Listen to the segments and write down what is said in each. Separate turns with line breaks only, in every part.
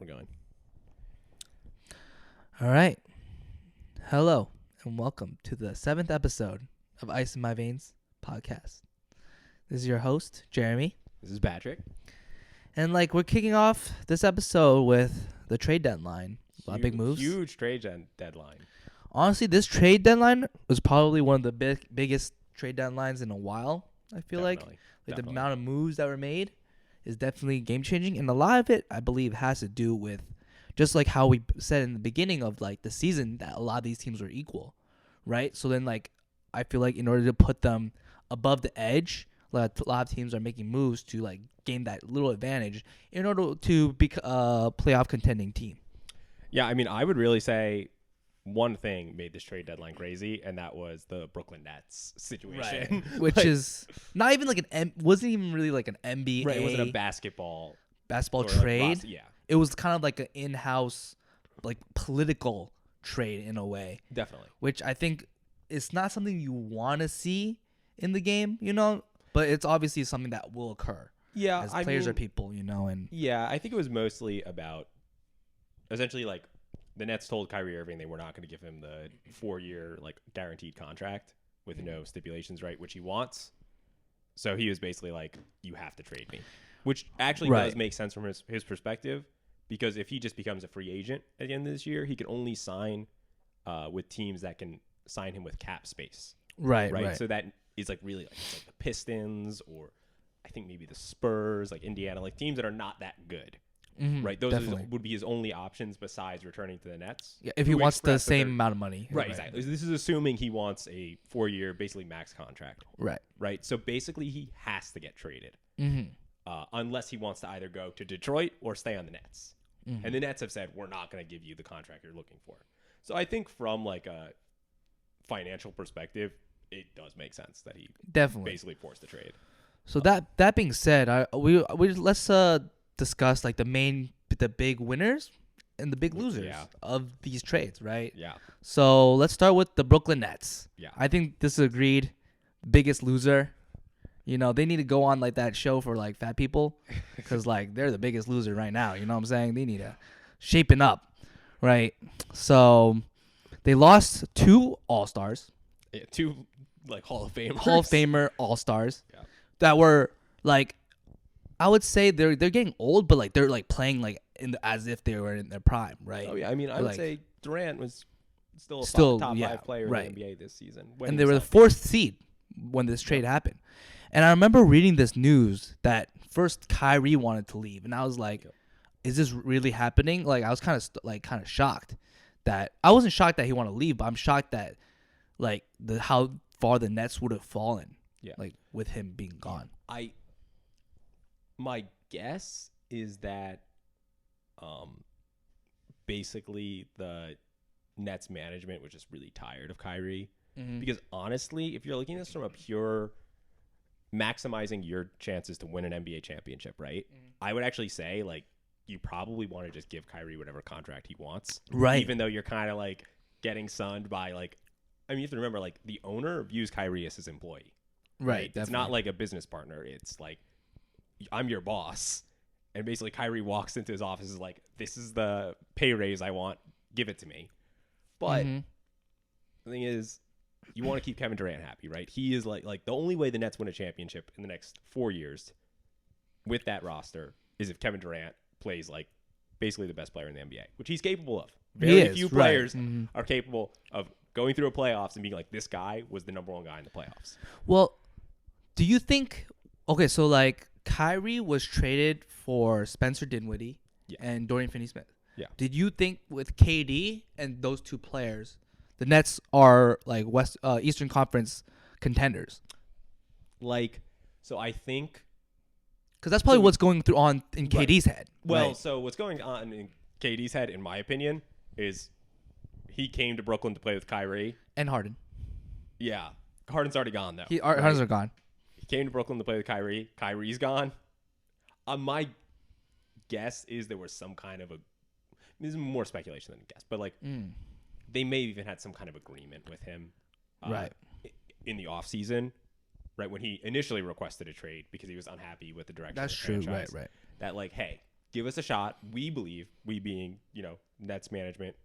We're going.
All right. Hello and welcome to the 7th episode of Ice in My Veins podcast. This is your host, Jeremy.
This is Patrick.
And we're kicking off this episode with the trade deadline. A lot of big moves.
Huge trade deadline.
Honestly, this trade deadline was probably one of the biggest trade deadlines in a while, I feel like. The amount of moves that were made is definitely game changing, and a lot of it I believe has to do with just like how we said in the beginning of the season that a lot of these teams were equal, right? So then I feel like in order to put them above the edge, a lot of teams are making moves to gain that little advantage in order to be a playoff contending team.
Yeah, I mean, I would really say one thing made this trade deadline crazy, and that was the Brooklyn Nets situation,
right? Which is not even wasn't even really like an NBA.
Right, it wasn't a basketball
trade.
Yeah,
it was kind of like an in-house, political trade in a way.
Definitely.
Which I think is not something you want to see in the game, but it's obviously something that will occur.
Yeah,
as players are people, and
yeah, I think it was mostly about essentially the Nets told Kyrie Irving they were not going to give him the 4-year guaranteed contract with no stipulations, right? Which he wants. So he was basically like, "You have to trade me," which actually does make sense from his perspective, because if he just becomes a free agent at the end of this year, he can only sign with teams that can sign him with cap space.
Right.
So that is really it's the Pistons, or I think maybe the Spurs, Indiana, teams that are not that good.
Mm-hmm,
right, those would be his only options besides returning to the Nets.
Yeah, if he wants the same amount of money.
Right, exactly. This is assuming he wants a 4-year, basically max contract. Right. So basically, he has to get traded, unless he wants to either go to Detroit or stay on the Nets. Mm-hmm. And the Nets have said, we're not going to give you the contract you're looking for. So I think from a financial perspective, it does make sense that he basically forced the trade.
So that being said, let's discuss the big winners and the big losers of these trades, right?
Yeah.
So let's start with the Brooklyn Nets.
Yeah.
I think this is agreed. Biggest loser. They need to go on that show for fat people, because they're the biggest loser right now. You know what I'm saying? They need to shapen up, right? So they lost 2 All-Stars.
Yeah, 2 Hall of Famers.
Hall of Famer All-Stars.
Yeah.
That were I would say they're getting old, but they're playing as if they were in their prime, right?
Oh yeah, I mean I would say Durant was still a top 5 player in the NBA this season.
And they were the 4th seed when this trade happened. And I remember reading this news that first Kyrie wanted to leave, and I was like, "Is this really happening?" I was kind of shocked that I wasn't shocked that he wanted to leave, but I'm shocked that how far the Nets would have fallen, with him being gone.
My guess is that basically the Nets management was just really tired of Kyrie. Mm-hmm. Because honestly, if you're looking at this from a pure maximizing your chances to win an NBA championship, right? Mm-hmm. I would actually say you probably want to just give Kyrie whatever contract he wants.
Right.
Even though you're kind of getting sunned by I mean, you have to remember the owner views Kyrie as his employee.
Right.
It's not like a business partner. It's I'm your boss. And basically Kyrie walks into his office and is like, this is the pay raise I want. Give it to me. But the thing is, you want to keep Kevin Durant happy, right? He is the only way the Nets win a championship in the next 4 years with that roster is if Kevin Durant plays basically the best player in the NBA, which he's capable of. Very few players are capable of going through a playoffs and being this guy was the number 1 guy in the playoffs.
Well, do you think, okay, so Kyrie was traded for Spencer Dinwiddie and Dorian Finney-Smith.
Yeah. Did
you think with KD and those 2 players, the Nets are Eastern Conference contenders?
So I think,
because that's probably what's going on in KD's head.
Well, so what's going on in KD's head, in my opinion, is he came to Brooklyn to play with Kyrie
and Harden.
Yeah, Harden's already gone though.
Harden's are gone.
He came to Brooklyn to play with Kyrie. Kyrie's gone. My guess is there was some kind of this is more speculation than a guess, but they may have even had some kind of agreement with him, in the offseason, right when he initially requested a trade because he was unhappy with the direction.
That's
of the
true,
franchise,
right.
That hey, give us a shot. We believe, we being, Nets management,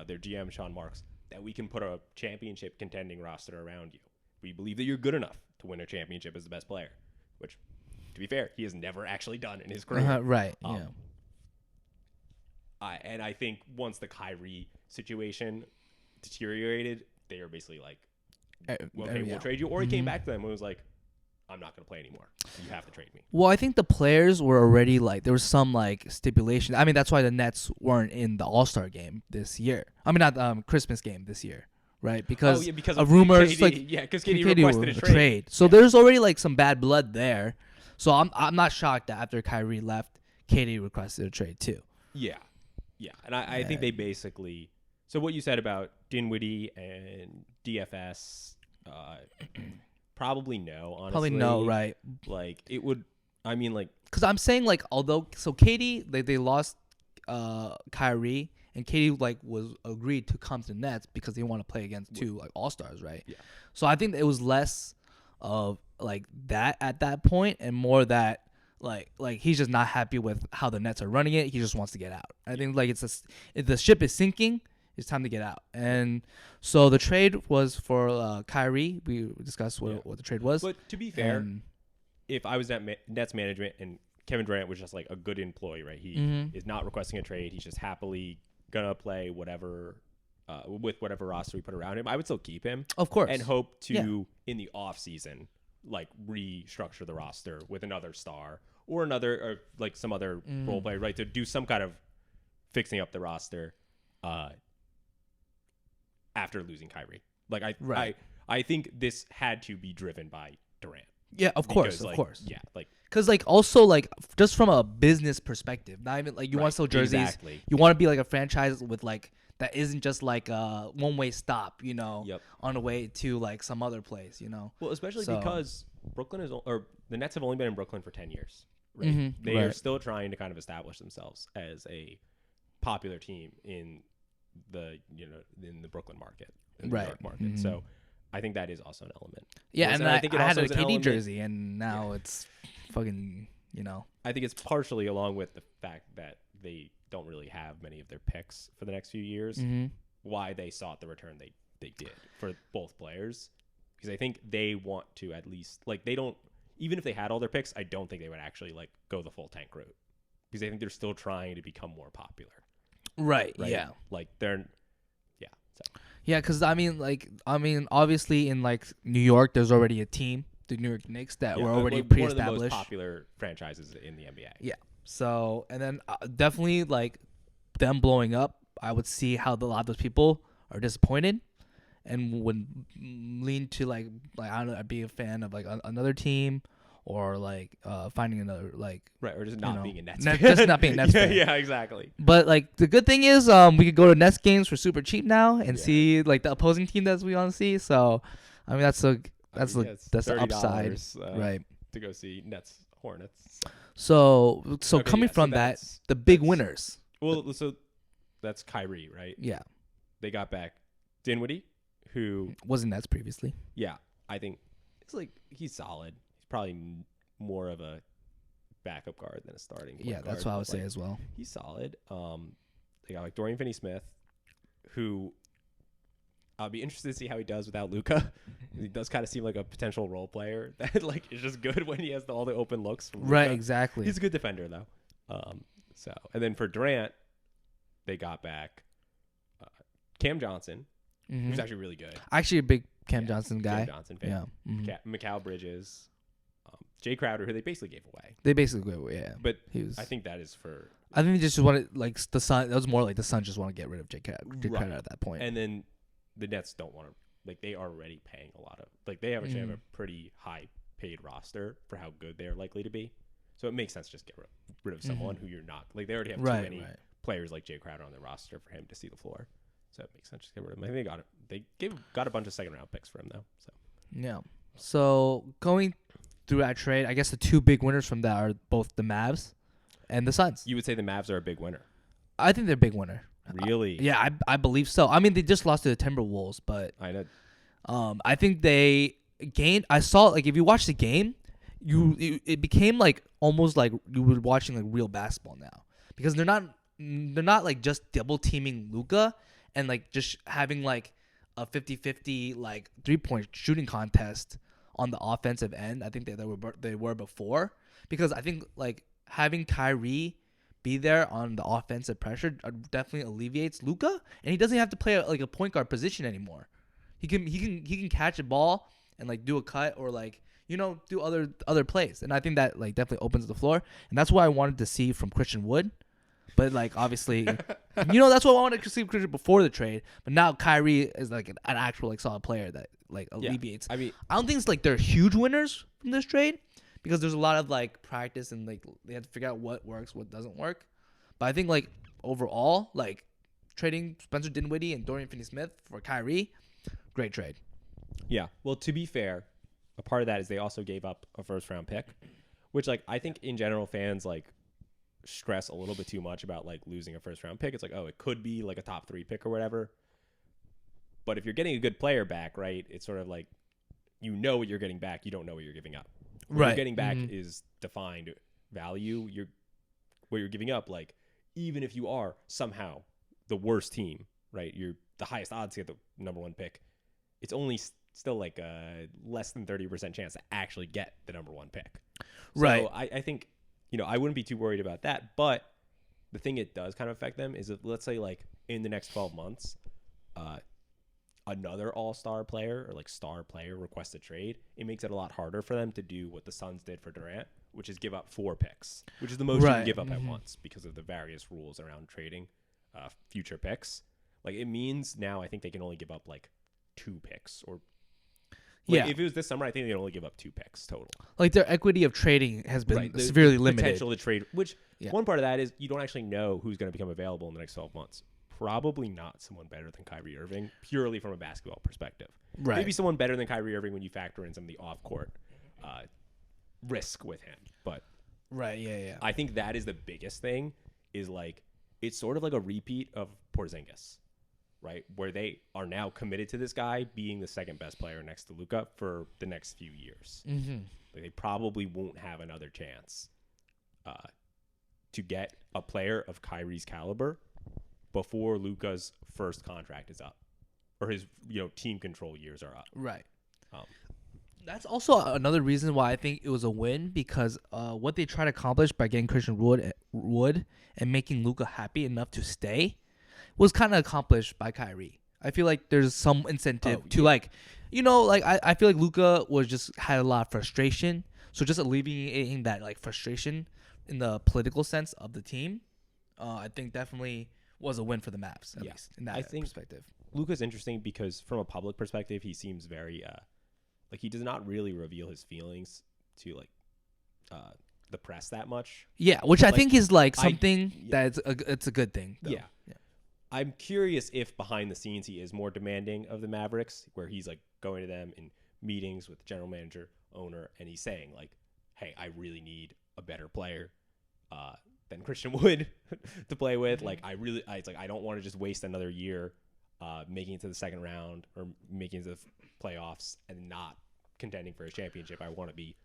their GM, Sean Marks, that we can put a championship contending roster around you. We believe that you're good enough to win a championship as the best player, which, to be fair, he has never actually done in his career.
Right, yeah.
And I think once the Kyrie situation deteriorated, they were basically like, okay, we'll trade you. Or he came back to them and was like, I'm not going to play anymore. You have to trade me.
Well, I think the players were already like, there was some like stipulation. I mean, that's why the Nets weren't in the All-Star game this year. I mean, not Christmas game this year, right? Because of rumors.
Because KD requested a trade.
So there's already like some bad blood there. So I'm not shocked that after Kyrie left, KD requested a trade too.
Yeah. And I think they basically, so what you said about Dinwiddie and DFS, probably no, honestly.
Probably no, right?
Like, it would, I mean, like.
Because I'm saying, like, although, so KD, they lost Kyrie, and KD, like, was agreed to come to the Nets because they want to play against two, like, all-stars, right?
Yeah.
So I think it was less of, like, that at that point, and more that, like he's just not happy with how the Nets are running it. He just wants to get out. I think, like, if the ship is sinking, it's time to get out. And so the trade was for Kyrie. We discussed what the trade was.
But to be fair, if I was Nets management and Kevin Durant was just like a good employee, right? He is not requesting a trade. He's just happily going to play whatever with whatever roster we put around him. I would still keep him.
Of course.
And hope to, in the offseason, like restructure the roster with another star or like some other role player, right? To do some kind of fixing up the roster. After losing Kyrie. Like, I think this had to be driven by Durant.
Yeah, of course.
Yeah, like.
Because, like, also, like, just from a business perspective, not even, like, you want to sell jerseys. Exactly. You want to be, like, a franchise with, like, that isn't just, like, a one-way stop, on the way to, like, some other place,
Well, especially because the Nets have only been in Brooklyn for 10 years, right? They are still trying to kind of establish themselves as a popular team in the Brooklyn market, in the New York market. So I think that is also an element.
Yeah, and I think I had a KD jersey, and now it's fucking,
I think it's partially along with the fact that they don't really have many of their picks for the next few years. Why they sought the return they did for both players, because I think they want to at least, like, they don't, even if they had all their picks, I don't think they would actually like go the full tank route, because I think they're still trying to become more popular.
Right. Yeah.
Like they're,
yeah. Because I mean, obviously in like New York, there's already a team, the New York Knicks, that were already pre-established.
One of the most popular franchises in the NBA.
Yeah. So, and then definitely like them blowing up, I would see how a lot of those people are disappointed, and would lean to like I don't know, I'd be a fan of like another team. Or like finding another like
or just not being a Nets
fan. Just not being a Nets fan.
Yeah, exactly.
But like the good thing is we could go to Nets games for super cheap now and see like the opposing team that we want to see. So I mean that's the upside, right?
To go see Nets Hornets.
So coming from that, the big winners.
Well, so that's Kyrie, right?
Yeah.
They got back Dinwiddie, who
was in Nets previously.
Yeah, I think it's like he's solid. Probably more of a backup guard than a starting point guard.
That's what I would say as well.
He's solid. They got like Dorian Finney-Smith, who I'll be interested to see how he does without Luka. He does kind of seem like a potential role player that like is just good when he has all the open looks from Luka.
Right, exactly.
He's a good defender though. And then for Durant, they got back Cam Johnson, who's actually really good. Actually
a big Cam Johnson guy.
Cam Johnson fan. Yeah. Mikal Bridges. Jay Crowder, who they basically gave away.
Yeah.
But I think that is for.
I think they just wanted like the Sun. That was more like the Sun just want to get rid of Jay Crowder at that point.
And then the Nets don't want to. Like they are already paying a lot of. Like they actually have a pretty high paid roster for how good they are likely to be. So it makes sense to just get rid of someone who you're not. Like they already have too many players like Jay Crowder on their roster for him to see the floor. So it makes sense to get rid of him. I think they got a bunch of second round picks for him though. So
yeah. So going through that trade, I guess the two big winners from that are both the Mavs and the Suns.
You would say the Mavs are a big winner.
I think they're a big winner.
Really?
Yeah, I believe so. I mean, they just lost to the Timberwolves, but
I know.
I think they gained. I saw like if you watch the game, it became like almost like you were watching like real basketball now, because they're not like just double teaming Luka and like just having like a 50-50 like 3-point shooting contest on the offensive end. I think they were before, because I think like having Kyrie be there on the offensive pressure definitely alleviates Luka, and he doesn't have to play like a point guard position anymore. He can catch a ball and like do a cut or like do other plays, and I think that like definitely opens the floor, and that's what I wanted to see from Christian Wood. But like obviously, that's what I wanted to see Christian before the trade. But now Kyrie is like an actual like solid player that like alleviates.
I mean,
I don't think it's like they're huge winners from this trade, because there's a lot of like practice and like they have to figure out what works, what doesn't work. But I think like overall, like trading Spencer Dinwiddie and Dorian Finney-Smith for Kyrie, great trade.
Yeah. Well, to be fair, a part of that is they also gave up a first-round pick, which like I think in general fans like stress a little bit too much about like losing a first-round pick. It's like, oh, it could be like a top 3 pick or whatever. But if you're getting a good player back, right, it's sort of like what you're getting back. You don't know what you're giving up. What you're getting back is defined value. What you're giving up, like even if you are somehow the worst team, right, you're the highest odds to get the number 1 pick. It's only still like a less than 30% chance to actually get the number 1 pick.
Right.
So I think, I wouldn't be too worried about that. But the thing it does kind of affect them is that, let's say like in the next 12 months, another all-star player or like star player requests a trade, it makes it a lot harder for them to do what the Suns did for Durant, which is give up 4 picks, which is the most you can give up at once because of the various rules around trading future picks. Like it means now I think they can only give up like 2 picks or if it was this summer, I think they can only give up 2 picks total. Like
their equity of trading has been severely limited.
Potential to trade, which one part of that is you don't actually know who's going to become available in the next 12 months. Probably not someone better than Kyrie Irving, purely from a basketball perspective.
Right.
Maybe someone better than Kyrie Irving when you factor in some of the off-court risk with him. But I think that is the biggest thing. Is like it's sort of like a repeat of Porzingis, right? Where they are now committed to this guy being the second best player next to Luka for the next few years.
Mm-hmm.
Like they probably won't have another chance to get a player of Kyrie's caliber before Luka's first contract is up, or his team control years are up.
Right. That's also another reason why I think it was a win, because what they tried to accomplish by getting Christian Wood and making Luka happy enough to stay was kind of accomplished by Kyrie. I feel like there's some incentive to I feel like Luka had a lot of frustration, so just alleviating that like frustration in the political sense of the team, I think definitely was a win for the Mavs, at least in that perspective.
Luka's interesting because from a public perspective, he seems very he does not really reveal his feelings to the press that much.
Yeah, which I think is like something that's it's a good thing, though.
Yeah. I'm curious if behind the scenes he is more demanding of the Mavericks, where he's like going to them in meetings with the general manager, owner, and he's saying like, "Hey, I really need a better player than Christian Wood to play with. Like, I don't want to just waste another year making it to the second round or making it to the playoffs and not contending for a championship. I want to be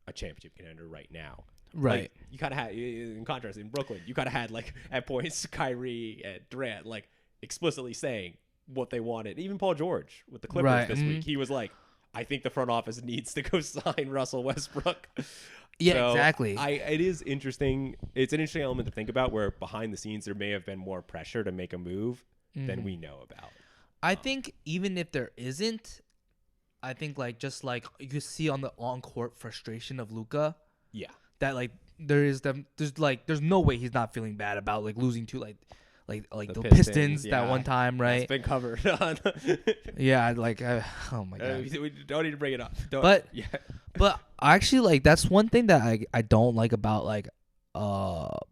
a championship contender right now."
Right.
Like, you kind of had, in contrast, in Brooklyn, you kind of had like at points Kyrie and Durant like explicitly saying what they wanted. Even Paul George with the Clippers this week, he was like, "I think the front office needs to go sign Russell Westbrook."
Yeah,
so
exactly.
It is interesting. It's an interesting element to think about, where behind the scenes there may have been more pressure to make a move than we know about.
I think even if there isn't, I think like just like you see on the on-court frustration of Luka.
Yeah.
That like there's no way he's not feeling bad about like losing to like the Pistons that one time, right?
It's been covered on.
Yeah, like oh my god.
We don't need to bring it up.
But actually like that's one thing that I don't like about like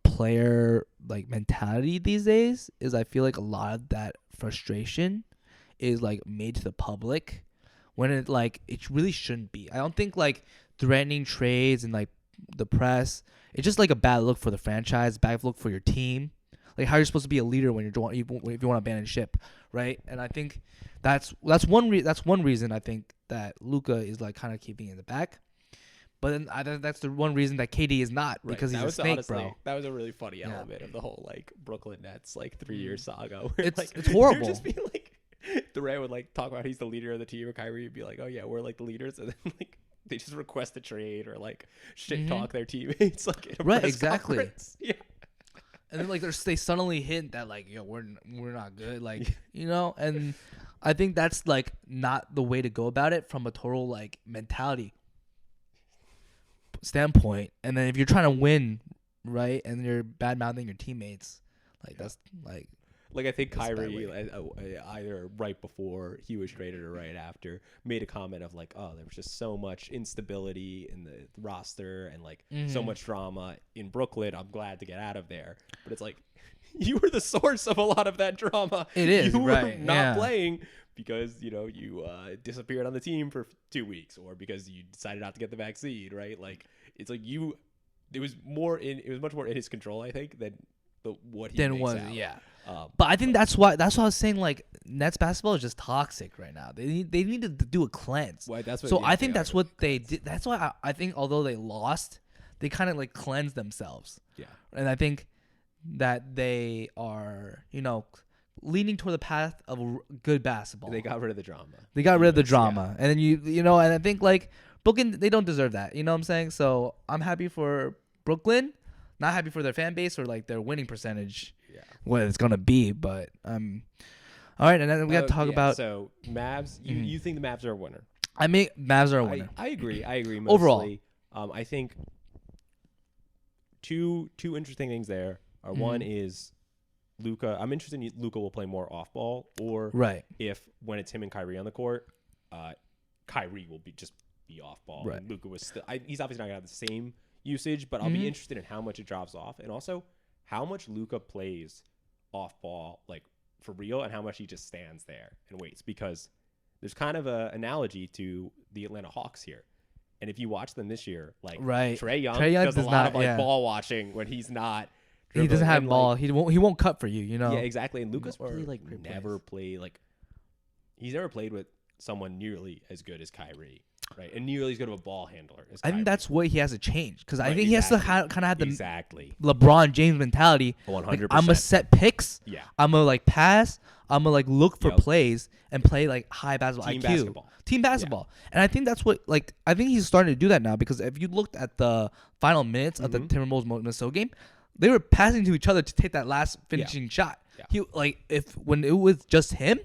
player like mentality these days is I feel like a lot of that frustration is like made to the public when it really shouldn't be. I don't think like threatening trades and like the press, it's just like a bad look for the franchise, bad look for your team. Like how you're supposed to be a leader when if you want to abandon ship, right? And I think that's one reason I think that Luka is like kind of keeping it in the back. But then that's the one reason that KD is not, because he's a snake,
honestly,
bro.
That was a really funny element of the whole like Brooklyn Nets like 3-year saga.
It's horrible.
Just being like, Durant would like talk about he's the leader of the team, or Kyrie would be like, oh yeah, we're like the leaders, and then like they just request a trade or like shit talk their teammates like in a press conference. Yeah.
And then like they suddenly hint that like, yo, we're not good, like, you know. And I think that's like not the way to go about it from a total like mentality standpoint. And then if you're trying to win, right, and you're bad mouthing your teammates, like that's like
I think Kyrie either right before he was traded or right after made a comment of like, oh, there was just so much instability in the roster and like so much drama in Brooklyn. I'm glad to get out of there. But it's like, you were the source of a lot of that drama.
It is,
you
right?
were not playing because you disappeared on the team for 2 weeks, or because you decided not to get the vaccine, right? Like it's like it was much more in his control, I think, than what he makes out.
Yeah. But I think that's why I was saying like Nets basketball is just toxic right now. They need to do a cleanse.
Well,
I think that's what they did. That's why I think although they lost, they kind of like cleansed themselves. Yeah. And I think that they are, leaning toward the path of good basketball.
They got rid of the drama.
And then and I think like Brooklyn, they don't deserve that. You know what I'm saying? So I'm happy for Brooklyn, not happy for their fan base or like their winning percentage. Yeah. What it's gonna be, but all right, and then we got to talk about.
So Mavs, you think the Mavs are a winner?
I mean, Mavs are a winner.
I agree. Mostly.
Overall,
I think two interesting things there are one is Luka. I'm interested in Luka will play more off ball, or if when it's him and Kyrie on the court, Kyrie will be off ball. Right. And Luka was still. He's obviously not gonna have the same usage, but I'll be interested in how much it drops off, and also how much Luka plays off ball, like for real, and how much he just stands there and waits, because there's kind of an analogy to the Atlanta Hawks here. And if you watch them this year, like Trae Young does a lot of ball watching when he's not.
He doesn't have ball. He won't cut for you. Yeah,
exactly. And Luka's really never played he's never played with someone nearly as good as Kyrie. Right, and nearly as good of a ball handler as Kyrie.
I think that's what he has to change, because I think he has to kind of have the LeBron James mentality.
100%.
Like, I'm gonna set picks. Yeah. I'm gonna like pass. I'm gonna like look for plays and play like high basketball IQ. Team basketball. Yeah. And I think that's what I think he's starting to do that now, because if you looked at the final minutes of the Timberwolves Minnesota game, they were passing to each other to take that last finishing shot. Yeah. He when it was just him,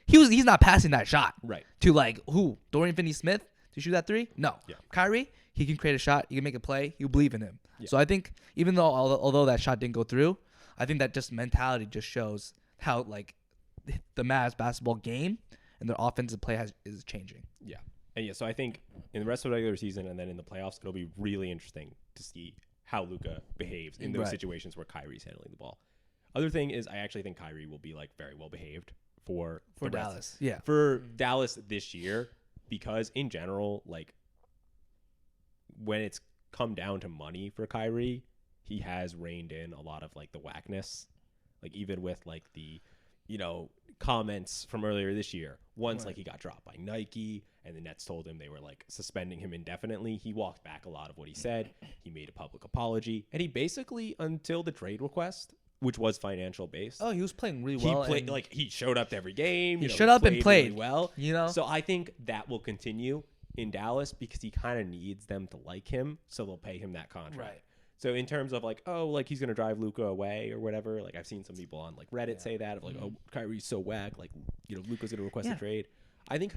he's not passing that shot. Right. To Dorian Finney-Smith to shoot that three? No. Yeah. Kyrie, he can create a shot. He can make a play. You believe in him. Yeah. So I think even though although that shot didn't go through, I think that just mentality just shows how the Mavs basketball game and their offensive play is changing.
Yeah. And so I think in the rest of the regular season and then in the playoffs, it'll be really interesting to see how Luka behaves in those situations where Kyrie's handling the ball. Other thing is, I actually think Kyrie will be very well behaved for
Dallas. Yeah.
For Dallas this year. Because in general, when it's come down to money for Kyrie, he has reined in a lot of the whackness. Even with the, comments from earlier this year. Once he got dropped by Nike and the Nets told him they were suspending him indefinitely. He walked back a lot of what he said. He made a public apology. And he basically, until the trade request, which was financial based.
Oh, he was playing really well.
He played he showed up to every game.
He showed up and played
really well. So I think that will continue in Dallas, because he kind of needs them to like him, so they'll pay him that contract. Right. So in terms of he's gonna drive Luka away or whatever. I've seen some people on Reddit say that of oh, Kyrie's so whack. Luka's gonna request a trade. I think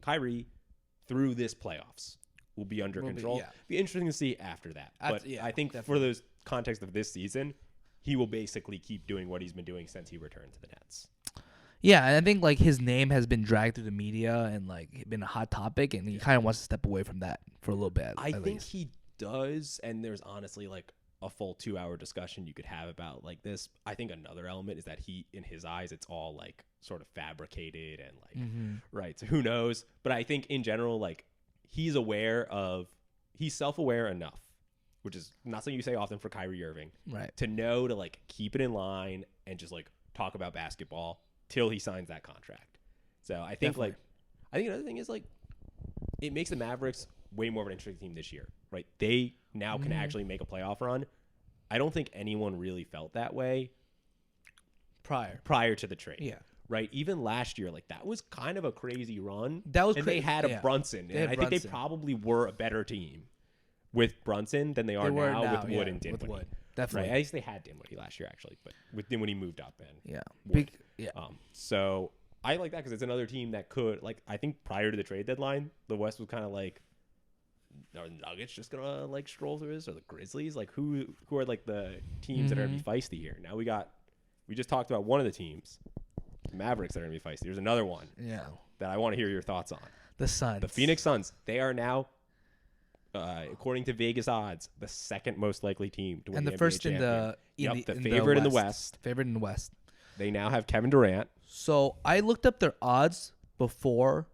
Kyrie through this playoffs will be under control. Be interesting to see after that. But I think for those context of this season, he will basically keep doing what he's been doing since he returned to the Nets.
Yeah, and I think his name has been dragged through the media and been a hot topic, and he kind of wants to step away from that for a little bit.
I think he does, and there's honestly a full 2-hour discussion you could have about this. I think another element is that in his eyes, it's all sort of fabricated and right. So who knows? But I think in general, he's self-aware enough, which is not something you say often for Kyrie Irving, right? To know to keep it in line and just talk about basketball till he signs that contract. So I think I think another thing is it makes the Mavericks way more of an interesting team this year, right? They now can actually make a playoff run. I don't think anyone really felt that way prior to the trade.
Yeah.
Right? Even last year, like that was kind of a crazy run.
That was
and they had a Brunson. And I think they probably were a better team with Brunson than they are now with Wood and Dinwiddie.
With Wood. Definitely.
Right? At least they had Dinwiddie last year, actually, but with Dinwiddie moved up and so I like that because it's another team that could, like, I think prior to the trade deadline, the West was kind of like, are the Nuggets just gonna like stroll through this, or the Grizzlies? Like who are like the teams that are gonna be feisty here? Now we just talked about one of the teams, the Mavericks, that are gonna be feisty. There's another one that I want to hear your thoughts on.
The Suns.
The Phoenix Suns. They are now, according to Vegas odds, the second most likely team to win
and
the
the first
NBA
in
the favorite in the West.
Favorite in the West.
They now have Kevin Durant.
So I looked up their odds before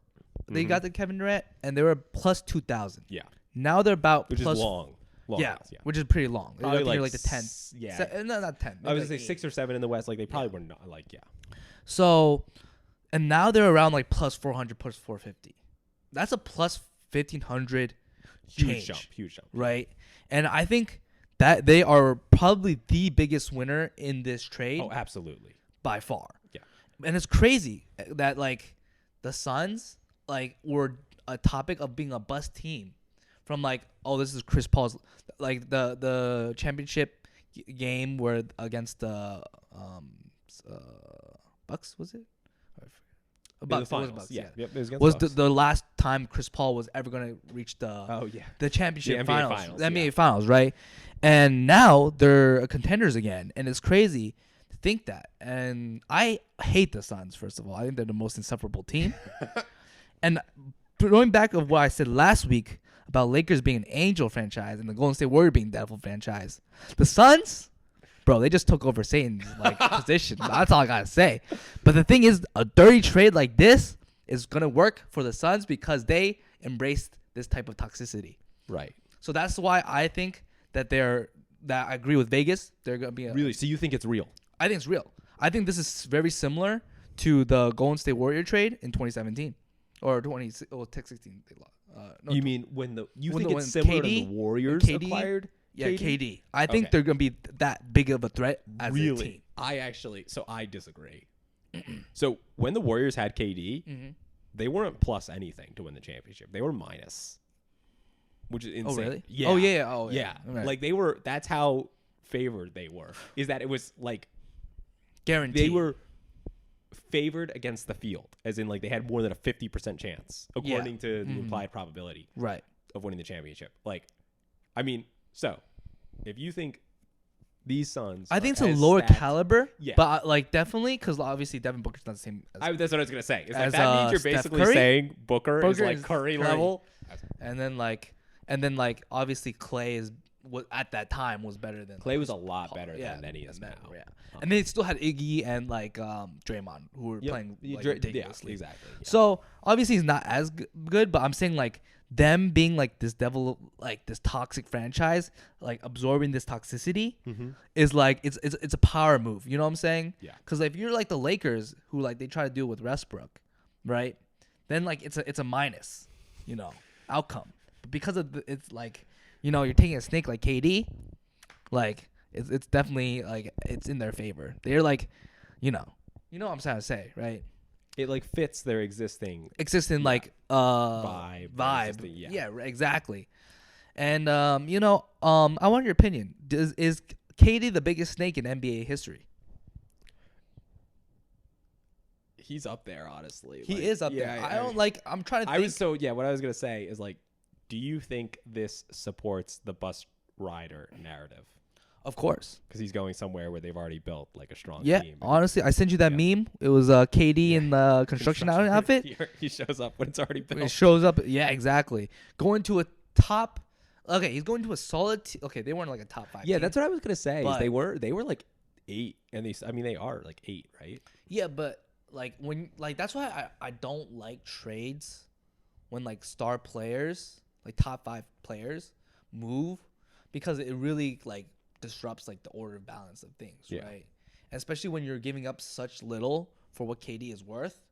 they got the Kevin Durant, and they were plus 2,000.
Yeah.
Now they're about
which
plus,
is long.
Yeah, which is pretty long.
Probably
like the 10th.
Yeah.
No, not 10.
I was going to say 6 or 7 in the West. Like they probably were not. Like
So, and now they're around like plus 400, plus 450. That's a plus 1,500
huge jump.
Right? And I think that they are probably the biggest winner in this trade.
Oh, absolutely.
By far.
Yeah.
And it's crazy that like the Suns like were a topic of being a bust team from like, oh, this is Chris Paul's like the championship game where against the Bucks, was it? Bucks,
it was
Bucks,
yeah. Yep, it was against
was
Bucks.
the last time Chris Paul was ever going to reach the championship finals, the NBA finals, right? And now they're contenders again, and it's crazy to think that. And I hate the Suns. First of all, I think they're the most insufferable team. And going back of what I said last week about Lakers being an angel franchise and the Golden State Warriors being devil franchise, the Suns, bro, they just took over Satan's like position. That's all I gotta say. But the thing is, a dirty trade like this is gonna work for the Suns because they embraced this type of toxicity.
Right.
So that's why I think that I agree with Vegas. They're gonna be
really. So you think it's real?
I think it's real. I think this is very similar to the Golden State Warrior trade in 2017 or 2016. They lost.
No, you mean when it's similar to the Warriors acquired?
Yeah, KD. I think they're going to be that big of a threat as a team.
I disagree. So when the Warriors had KD, they weren't plus anything to win the championship. They were minus, which is insane.
Oh, really?
Yeah.
Oh, yeah. Oh,
yeah.
Right.
Like they were, that's how favored they were. Is that it was like
guaranteed.
They were favored against the field, as in like they had more than a 50% chance, according to the implied probability of winning the championship. Like, I mean, so if you think these Suns,
I think it's a lower caliber, but like definitely because obviously Devin Booker's not the same.
That's what I was gonna say. It's like that means you're basically saying Booker is like Curry level,
and then obviously Clay at that time was better than
Clay was a lot better than he is now.
Yeah. And they still had Iggy and like Draymond who were playing like, ridiculously.
Yeah, exactly. Yeah.
So obviously he's not as good, but I'm saying like them being like this devil, like this toxic franchise, like absorbing this toxicity is like it's a power move. You know what I'm saying?
Yeah.
Because if you're like the Lakers who like they try to do it with Westbrook, right? Then like it's a minus, outcome. But because of it's like you're taking a snake like KD, like. It's definitely like it's in their favor. They're like, what I'm trying to say, right?
It like fits their existing
like vibe. Yeah, exactly. And I want your opinion. Is KD the biggest snake in NBA history?
He's up there, honestly.
He is up there. I'm trying to think.
What I was gonna say is like, do you think this supports the bus rider narrative?
Of course.
Because he's going somewhere where they've already built like a strong team.
Honestly, I sent you that meme. It was KD in the construction outfit.
He shows up when it's already built.
It shows up. Yeah, exactly. Going to a top. Okay, he's going to a solid. Okay, they weren't like a top 5.
Yeah, that's what I was gonna say. They were like 8, and they are like 8, right?
Yeah, but like when that's why I don't like trades when like star players, like top 5 players, move, because it really like disrupts like the order of balance of things, right? And especially when you're giving up such little for what KD is worth,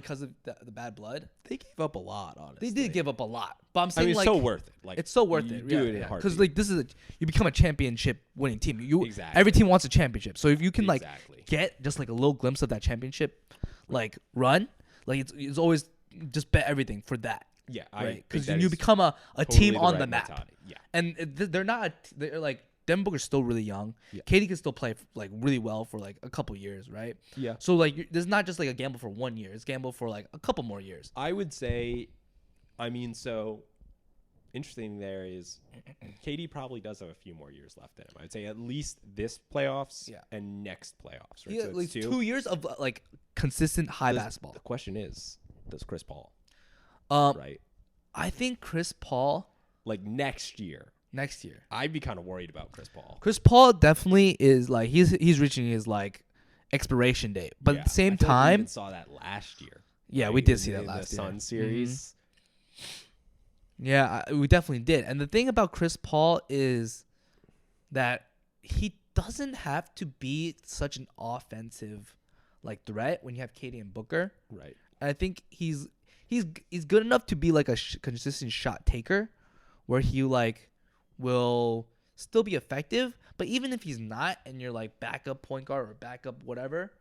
because of the bad blood.
They gave up a lot, honestly.
They did give up a lot, but I'm saying
it's
like
so worth it. Like
it's so worth it.
Do it in a heartbeat.
Because like this is you become a championship winning team.
Exactly.
Every team wants a championship. So if you can like
Exactly.
get just like a little glimpse of that championship, like run, like it's always just bet everything for that.
Yeah,
right. Because you become a team on the map.
Mentality. Yeah,
and they're not. They're like Devin Booker's still really young.
Yeah.
KD can still play like really well for like a couple years, right?
Yeah.
So like, there's not just like a gamble for 1 year. It's gamble for like a couple more years.
I would say, so interesting there is KD probably does have a few more years left in him. I'd say at least this playoffs and next playoffs. Right?
Yeah, so like 2 years of like consistent high basketball.
The question is, does Chris Paul?
Right. I think Chris Paul
like next year. I'd be kind of worried about Chris Paul.
Chris Paul definitely is like he's reaching his like expiration date, but at the same time,
like we even saw that last year.
Yeah,
right?
we did see that last
year. The Sun series.
Mm-hmm. Yeah, we definitely did. And the thing about Chris Paul is that he doesn't have to be such an offensive like threat when you have KD and Booker.
Right.
And I think he's good enough to be like a consistent shot taker, where he like will still be effective. But even if he's not, and you're like backup point guard or backup whatever,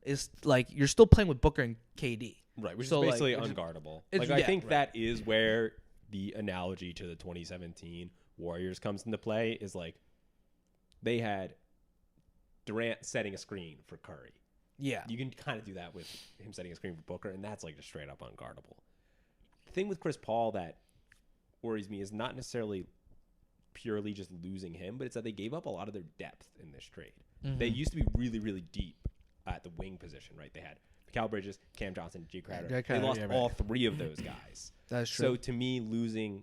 it's like you're still playing with Booker and KD.
Right, which is basically unguardable. I think that is where the analogy to the 2017 Warriors comes into play is like they had Durant setting a screen for Curry.
Yeah.
You can kind of do that with him setting a screen for Booker, and that's like just straight up unguardable. The thing with Chris Paul that worries me is not necessarily purely just losing him, but it's that they gave up a lot of their depth in this trade. Mm-hmm. They used to be really, really deep at the wing position, right? They had Mikal Bridges, Cam Johnson, Jay Crowder. They lost all three of those guys.
That's true.
So to me, losing,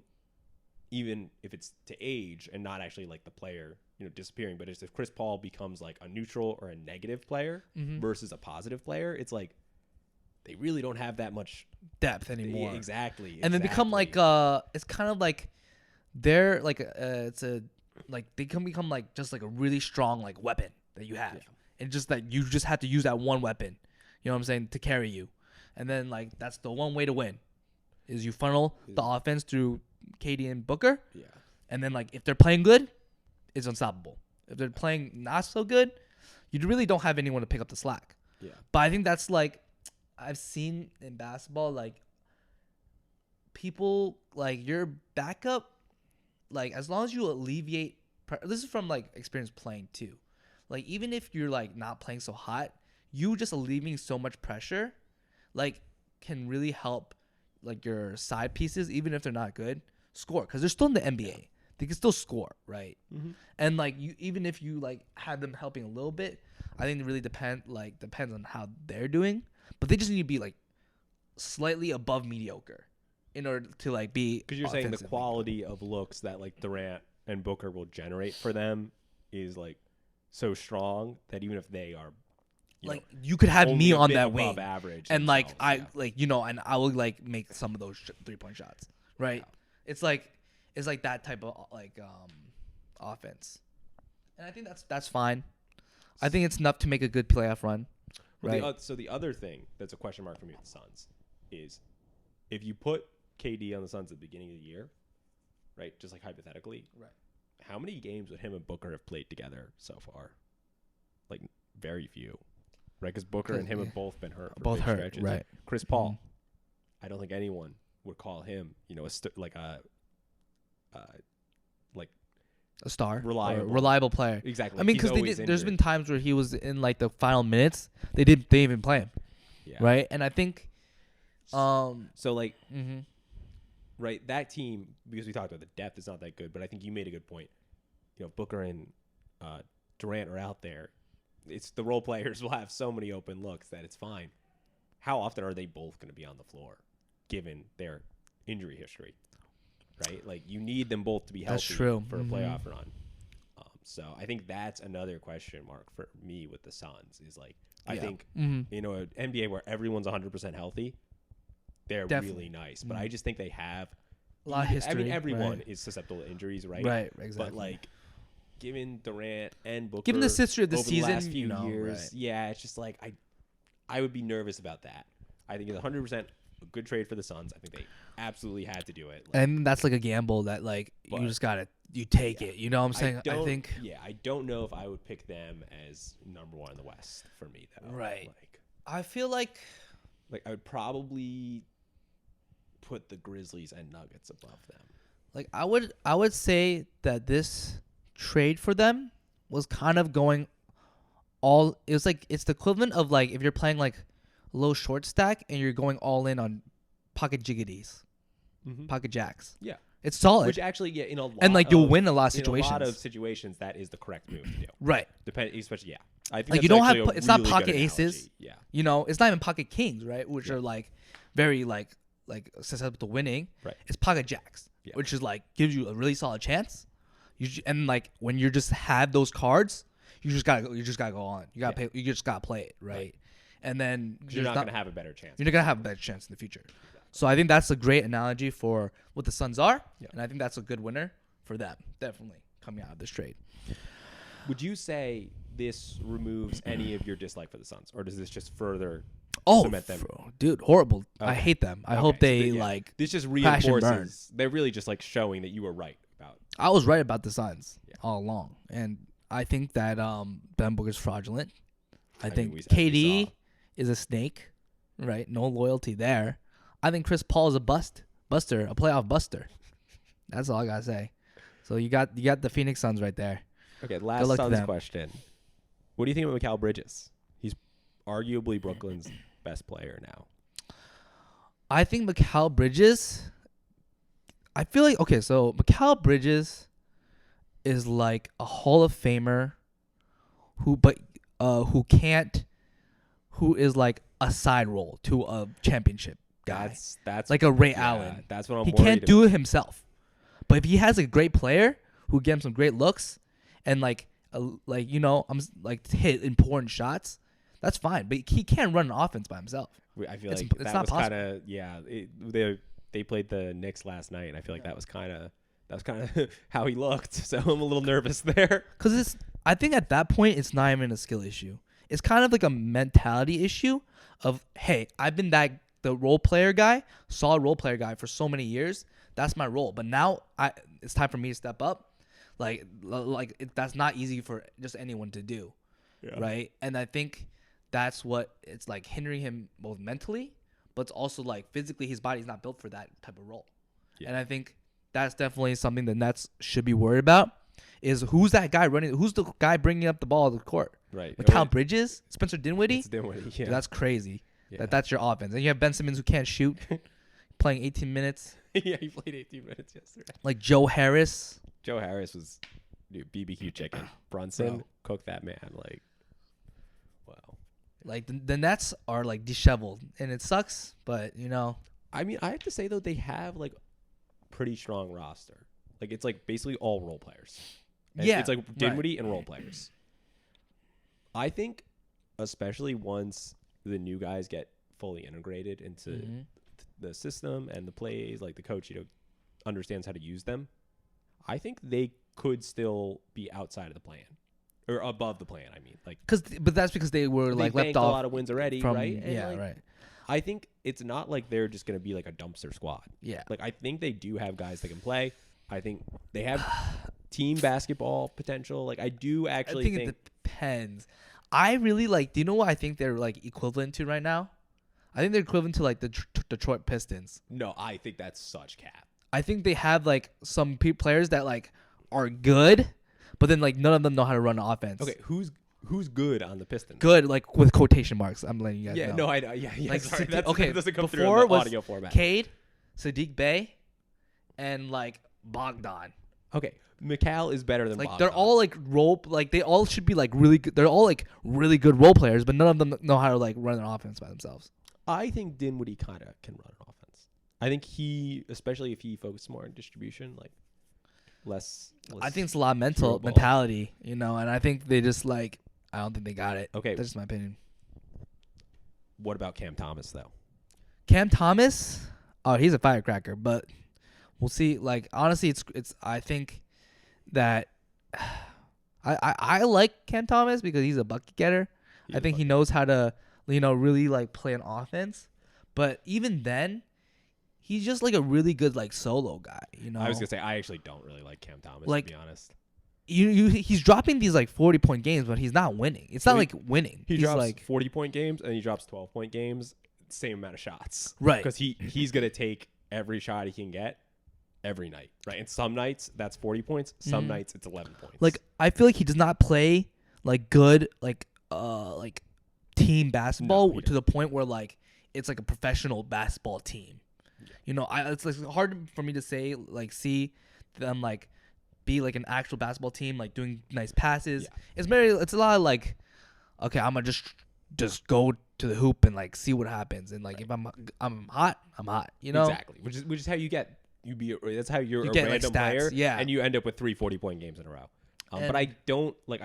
even if it's to age and not actually like the player, disappearing, but it's if Chris Paul becomes like a neutral or a negative player versus a positive player, it's like they really don't have that much
depth anymore.
Exactly.
And then become like it's kind of like they're like they can become like just like a really strong like weapon that you have, and just that you just have to use that one weapon, you know what I'm saying, to carry you, and then like that's the one way to win, is you funnel the offense through KD and Booker, and then like if they're playing good, it's unstoppable. If they're playing not so good, you really don't have anyone to pick up the slack. Yeah. But I think that's like I've seen in basketball, like people like your backup, like as long as you alleviate. This is from like experience playing too. Like even if you're like not playing so hot, you just alleviating so much pressure, like can really help like your side pieces, even if they're not good, score, because they're still in the NBA. Yeah. They can still score, right? Mm-hmm. And like you, even if you like had them helping a little bit, I think it really depends on how they're doing. But they just need to be like slightly above mediocre in order to like be.
Because you're saying the quality of looks that like Durant and Booker will generate for them is like so strong that even if they are
like you could have me on that wing
average
and like I like and I will like make some of those 3-point shots, right? Yeah. It's like that type of like offense, and I think that's fine. I think it's enough to make a good playoff run. Right.
So the other thing that's a question mark for me with the Suns is if you put KD on the Suns at the beginning of the year, right? Just like hypothetically,
right?
How many games would him and Booker have played together so far? Like very few, right? Because Booker and him have both been hurt.
Both hurt,
stretches.
right?
Chris Paul, I don't think anyone would call him,
a star,
reliable
player.
Exactly.
I mean, because there's been times where he was in like the final minutes, they didn't even play him, right? And I think,
right, that team, because we talked about the depth is not that good, but I think you made a good point. Booker and Durant are out there. It's the role players will have so many open looks that it's fine. How often are they both going to be on the floor, given their injury history? Right, like you need them both to be healthy for a playoff run. So I think that's another question mark for me with the Suns. Is like I think an NBA where everyone's 100% healthy, they're really nice. But I just think they have
a lot of history.
I mean, everyone is susceptible to injuries, right?
Right, exactly.
But like, given Durant and Booker,
given the history of the
over
season,
the last few years, it's just like I would be nervous about that. I think it's 100% a good trade for the Suns. I think they absolutely had to do it.
And that's like a gamble that like you just gotta take it. You know what I'm saying? I think.
Yeah, I don't know if I would pick them as number one in the West for me though.
Right.
Like,
I feel like
I would probably put the Grizzlies and Nuggets above them.
Like I would say that this trade for them was kind of going all. It was like it's the equivalent of like if you're playing like low short stack and you're going all in on pocket jiggities, pocket jacks.
Yeah,
it's solid.
Which actually, yeah, in a lot
and like you'll win a lot of situations.
In a lot of situations, that is the correct move to do.
Right.
Especially, yeah. I think
like you don't have. It's
really
not pocket aces.
Yeah.
You know, it's not even pocket kings, right? Which are like very like susceptible to winning.
Right.
It's pocket jacks, which is like gives you a really solid chance. And like when you just have those cards, you just gotta go on. You gotta pay. You just gotta play it, right? And then
you're not gonna have a better chance.
You're not gonna have a better chance in the future. Exactly. So I think that's a great analogy for what the Suns are, and I think that's a good winner for them. Definitely coming out of this trade.
Would you say this removes any of your dislike for the Suns, or does this just further cement them?
Dude, horrible. Okay. I hate them. I hope they like.
This just reinforces. They're really just like showing that you were right about.
I was right about the Suns all along, and I think that Ben Booker's fraudulent. I think KD is a snake, right? No loyalty there. I think Chris Paul is a buster, a playoff buster. That's all I gotta say. So you got the Phoenix Suns right there.
Okay, last Suns question. What do you think about Mikal Bridges? He's arguably Brooklyn's best player now.
I think Mikal Bridges. I feel like so Mikal Bridges is like a Hall of Famer who is like a side role to a championship guy.
That's
like a Ray Allen.
That's what I'm
He
worried
can't do it himself. But if he has a great player who gives him some great looks and I'm like hit important shots, that's fine. But he can't run an offense by himself.
I feel like that was kind of They played the Knicks last night, and I feel like that was kind of how he looked. So I'm a little nervous there.
Because I think at that point it's not even a skill issue. It's kind of like a mentality issue of, hey, I've been the role player guy, solid role player guy for so many years. That's my role. But now it's time for me to step up. That's not easy for just anyone to do, right? And I think that's what it's like hindering him both mentally, but it's also like physically his body's not built for that type of role. Yeah. And I think that's definitely something the Nets should be worried about. Is who's that guy running? Who's the guy bringing up the ball to the court?
Right.
Mikal Bridges, Spencer Dinwiddie.
It's Dinwiddie. Yeah.
Dude, that's crazy. Yeah. That's your offense, and you have Ben Simmons who can't shoot, playing 18 minutes.
Yeah, he played 18 minutes yesterday.
Like Joe Harris.
Joe Harris was BBQ chicken. Brunson cooked that man like. Wow.
Like the Nets are like disheveled, and it sucks. But
I mean, I have to say though they have like pretty strong roster. Like it's like basically all role players. And it's like Dinwiddie and role players. I think, especially once the new guys get fully integrated into the system and the plays, like the coach, understands how to use them. I think they could still be outside of the plan or above the plan. I mean,
but that's because they were left off
a lot of wins already, right?
And right.
I think it's not like they're just gonna be like a dumpster squad.
Yeah.
Like I think they do have guys that can play. I think they have team basketball potential. Like I do actually think
it depends. I really do you know what I think they're like equivalent to right now? I think they're equivalent to like the Detroit Pistons.
No, I think that's such cap.
I think they have like some players that like are good, but then like none of them know how to run an offense.
Okay, who's good on the Pistons?
Good, like with quotation marks. I'm letting you guys know.
Yeah, no, I know. Yeah.
Like,
sorry,
that
doesn't come through in the audio format.
Cade, Sadiq Bey, and like Bogdan.
Okay, Mikal is better than
like
Bogdan.
They're all like they all should be like really good. They're all like really good role players, but none of them know how to like run an offense by themselves.
I think Dinwiddie kind of can run an offense. I think especially if he focuses more on distribution, like less
I think it's a lot of mentality, and I think they just I don't think they got it.
Okay.
That's just my opinion.
What about Cam Thomas though?
Cam Thomas? Oh, he's a firecracker, but we'll see. Like honestly, it's I think that I like Cam Thomas because he's a bucket getter. I think he knows how to really like play an offense. But even then, he's just like a really good like solo guy. You know,
I was gonna say I actually don't really like Cam Thomas,
like,
to be honest.
He's dropping these like 40-point games, but he's not winning. It's not like winning.
He
he's
drops
like
40-point games and he drops 12-point games, same amount of shots,
right?
Because he's gonna take every shot he can get every night, right? And some nights that's 40 points, some nights it's 11 points.
Like I feel like he does not play like good like team basketball to the point where like it's like a professional basketball team. Yeah. You know, it's like hard for me to say like see them like be like an actual basketball team like doing nice passes. Yeah. It's a lot of like, okay, I'm gonna just go to the hoop and like see what happens, and like if I'm hot, I'm hot. You know,
exactly. Which is how that's how you're a random
like
player,
yeah,
and you end up with 3 40-point games in a row. But I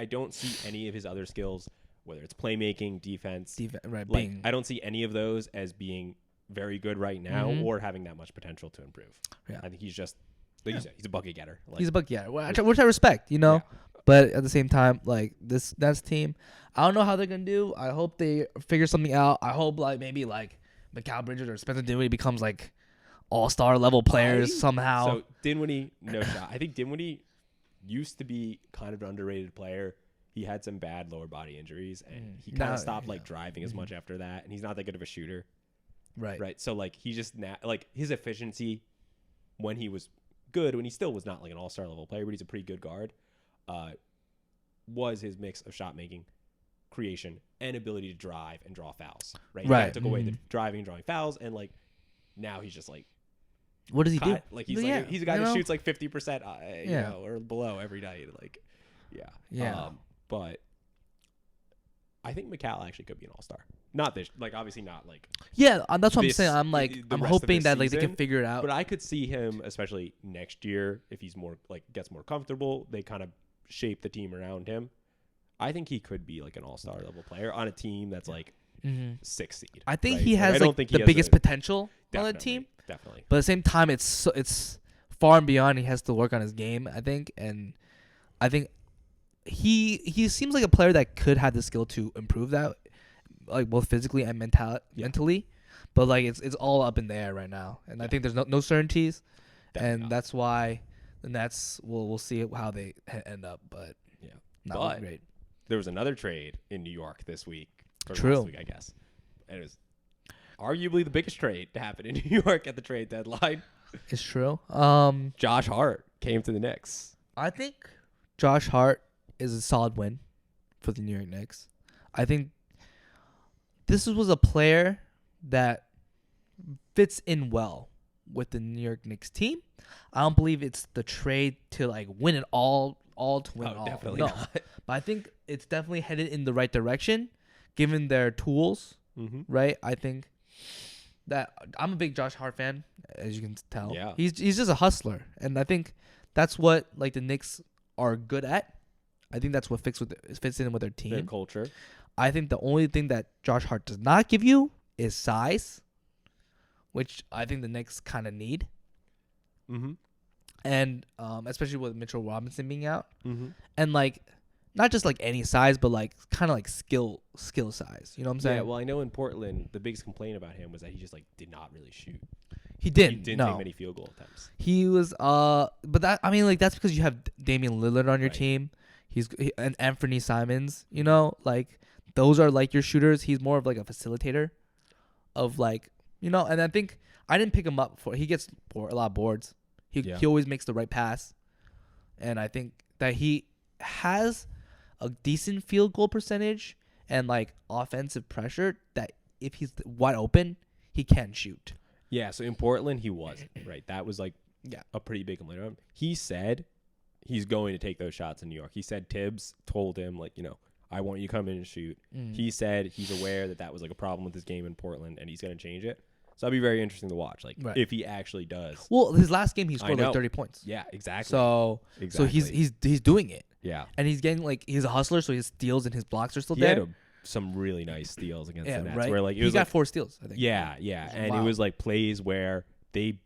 don't see any of his other skills, whether it's playmaking, defense,
right?
Like I don't see any of those as being very good right now or having that much potential to improve. Yeah. I think he's just like you said, he's a bucket getter. Like,
he's a bucket getter, which I respect, you know. Yeah. But at the same time, like that's team, I don't know how they're gonna do. I hope they figure something out. I hope like maybe like Mikal Bridges or Spencer Dinwiddie becomes like all-star level players somehow.
So Dinwiddie, no shot. I think Dinwiddie used to be kind of an underrated player. He had some bad lower body injuries, and he kind of stopped like driving as much after that. And he's not that good of a shooter, right. So like he just like his efficiency when he was good, when he still was not like an all-star level player, but he's a pretty good guard, was his mix of shot making, creation, and ability to drive and draw fouls. Right. He kind of took away the driving and drawing fouls, and like now he's just like,
what does he do?
Like he's he's a guy that shoots like 50%, you know, or below every night. Like, yeah. But I think Mikal actually could be an all-star. Not this, like obviously not like.
Yeah, that's what I'm saying. I'm like, I'm hoping that like they can figure it out.
But I could see him, especially next year, if he's more like gets more comfortable. They kind of shape the team around him. I think he could be like an all-star level player on a team that's like 6th seed.
I think he has like the biggest potential on the team.
Definitely.
But at the same time, it's far and beyond. He has to work on his game, I think, and I think he seems like a player that could have the skill to improve that, like both physically and mentally. But like it's all up in the air right now, and I think there's no certainties, and that's why. And that's we'll see how they end up, but not great.
There was another trade in New York this week.
True.
Last week, I guess. And it was arguably the biggest trade to happen in New York at the trade deadline.
It's true.
Josh Hart came to the Knicks.
I think Josh Hart is a solid win for the New York Knicks. I think this was a player that fits in well with the New York Knicks team. I don't believe it's the trade to like win it all to win all.
Definitely not.
But I think it's definitely headed in the right direction, given their tools. Right? I think that I'm a big Josh Hart fan, as you can tell.
Yeah.
He's just a hustler, and I think that's what like the Knicks are good at. I think that's what fits in with their team.
Their culture.
I think the only thing that Josh Hart does not give you is size, which I think the Knicks kind of need. And especially with Mitchell Robinson being out, and like not just like any size, but like kind of like skill size. You know what I'm saying?
Yeah. Well, I know in Portland the biggest complaint about him was that he just like did not really shoot.
He didn't
take many field goal attempts.
He was but that I mean like that's because you have Damian Lillard on your team. And Anthony Simons. You know, like those are like your shooters. He's more of like a facilitator, of like and I think I didn't pick him up for he gets a lot of boards. He always makes the right pass, and I think that he has a decent field goal percentage and like offensive pressure that if he's wide open, he can shoot.
Yeah, so in Portland he wasn't, right? That was like a pretty big complaint of him. He said he's going to take those shots in New York. He said Tibbs told him like, I want you to come in and shoot. He said he's aware that was like a problem with his game in Portland and he's going to change it. So that'd be very interesting to watch, like if he actually does.
Well, his last game he scored like 30 points.
Yeah, exactly.
So he's doing it.
Yeah,
and he's getting like he's a hustler, so his steals and his blocks are still
he
there.
Had some really nice steals against the Nets,
right?
where like
he got 4 steals, I think.
Yeah, and it was like plays where they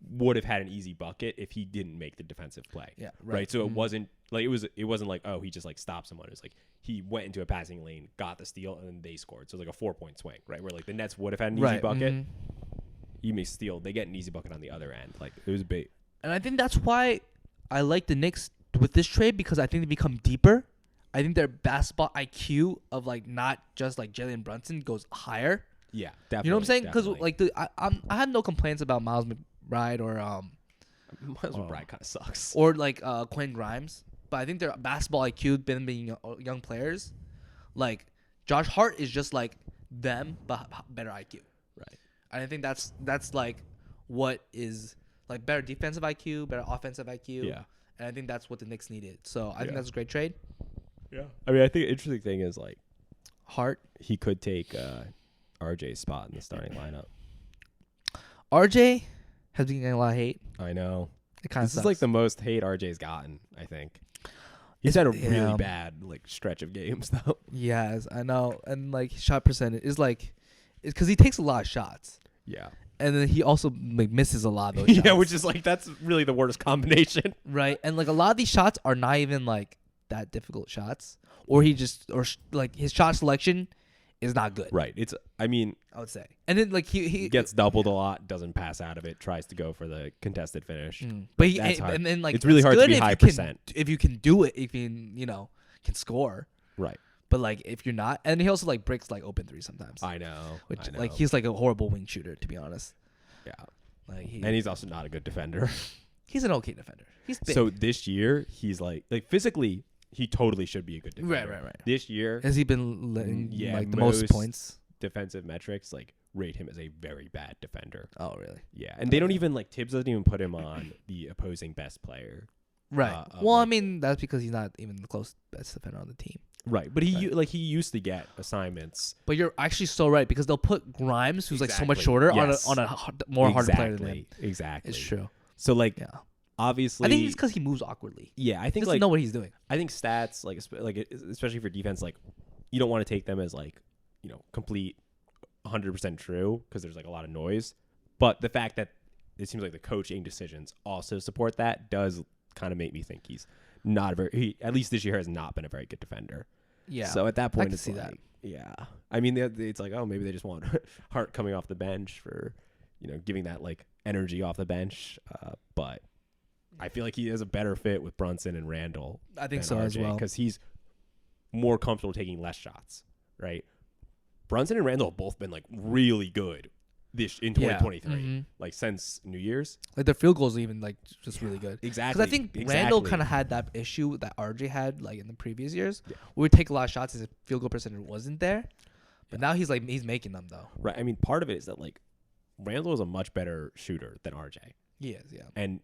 would have had an easy bucket if he didn't make the defensive play.
Yeah,
right. So it wasn't like it wasn't like, oh, he just like stopped someone. It was like he went into a passing lane, got the steal, and then they scored. So it was like a 4-point swing, right? Where like the Nets would have had an easy bucket. You may steal, they get an easy bucket on the other end. Like it was big.
And I think that's why I like the Knicks with this trade, because I think they become deeper. I think their basketball IQ of like not just like Jalen Brunson goes higher.
Yeah, definitely.
You know what I'm saying? Because like I had no complaints about Miles McBride or
Miles McBride kind of sucks.
Or like Quinn Grimes, but I think their basketball IQ, them being young players, like Josh Hart is just like them but better IQ.
Right.
And I think that's like what is like better defensive IQ, better offensive IQ.
Yeah.
And I think that's what the Knicks needed. So I think that's a great trade.
Yeah. I mean, I think the interesting thing is like
Hart.
He could take RJ's spot in the starting lineup.
RJ has been getting a lot of hate.
I know.
It kind of
This
sucks.
is like the most hate RJ's gotten, I think. He's had a really bad like stretch of games though.
Yes, I know. And like shot percentage is like, it's because he takes a lot of shots.
Yeah.
And then he also like misses a lot of those shots.
Yeah, which is like that's really the worst combination.
Right. And like a lot of these shots are not even like that difficult shots, or he just like his shot selection is not good.
Right. It's I mean,
I would say. And then like he
gets doubled a lot, doesn't pass out of it, tries to go for the contested finish.
But he
that's hard.
And then like
it's really hard to be high percent.
If you can do it, if you can score.
Right.
But like if you're not, and he also like breaks like open threes sometimes.
I know.
Which like he's like a horrible wing shooter, to be honest.
Yeah.
Like
and he's also not a good defender.
He's an okay defender. He's big.
So this year he's like physically he totally should be a good defender.
Right.
This year
has he been letting like the most points?
Defensive metrics like rate him as a very bad defender.
Oh really?
Yeah, and they don't even like Tibbs doesn't even put him on the opposing best player.
Right. Well, I mean that's because he's not even the close best defender on the team.
Right, but he used to get assignments.
But you're actually so right, because they'll put Grimes, who's like so much shorter, on a more harder player than him.
Exactly.
It's true.
So like, obviously,
I think it's because he moves awkwardly.
Yeah, I think
he doesn't know what he's doing.
I think stats like especially for defense, like you don't want to take them as like complete 100% true because there's like a lot of noise. But the fact that it seems like the coaching decisions also support that does kind of make me think he's not at least this year has not been a very good defender.
Yeah.
So at that point, it's
see
like,
that.
Yeah. I mean, it's like, oh, maybe they just want Hart coming off the bench for, giving that like energy off the bench. But I feel like he has a better fit with Brunson and Randall.
I think so as well,
because he's more comfortable taking less shots. Right. Brunson and Randall have both been like really good in 2023, like since New Year's.
Like their field goals are even like just really good.
Exactly.
Because I think Randall kind of had that issue that RJ had like in the previous years. Yeah. We would take a lot of shots, his field goal percentage wasn't there. But now he's making them though.
Right. I mean, part of it is that like Randall is a much better shooter than RJ.
He is, yeah.
And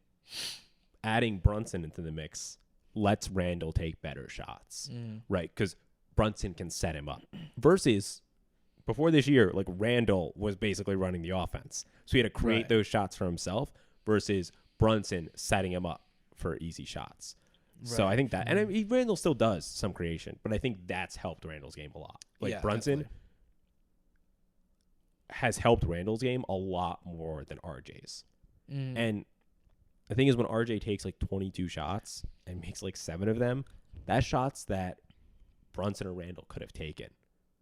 adding Brunson into the mix lets Randall take better shots, right? Because Brunson can set him up versus. Before this year, like Randall was basically running the offense. So he had to create those shots for himself versus Brunson setting him up for easy shots. Right. So I think that, and I mean, Randall still does some creation, but I think that's helped Randall's game a lot. Like Brunson has helped Randall's game a lot more than RJ's. And the thing is when RJ takes like 22 shots and makes like 7 of them, that's shots that Brunson or Randall could have taken.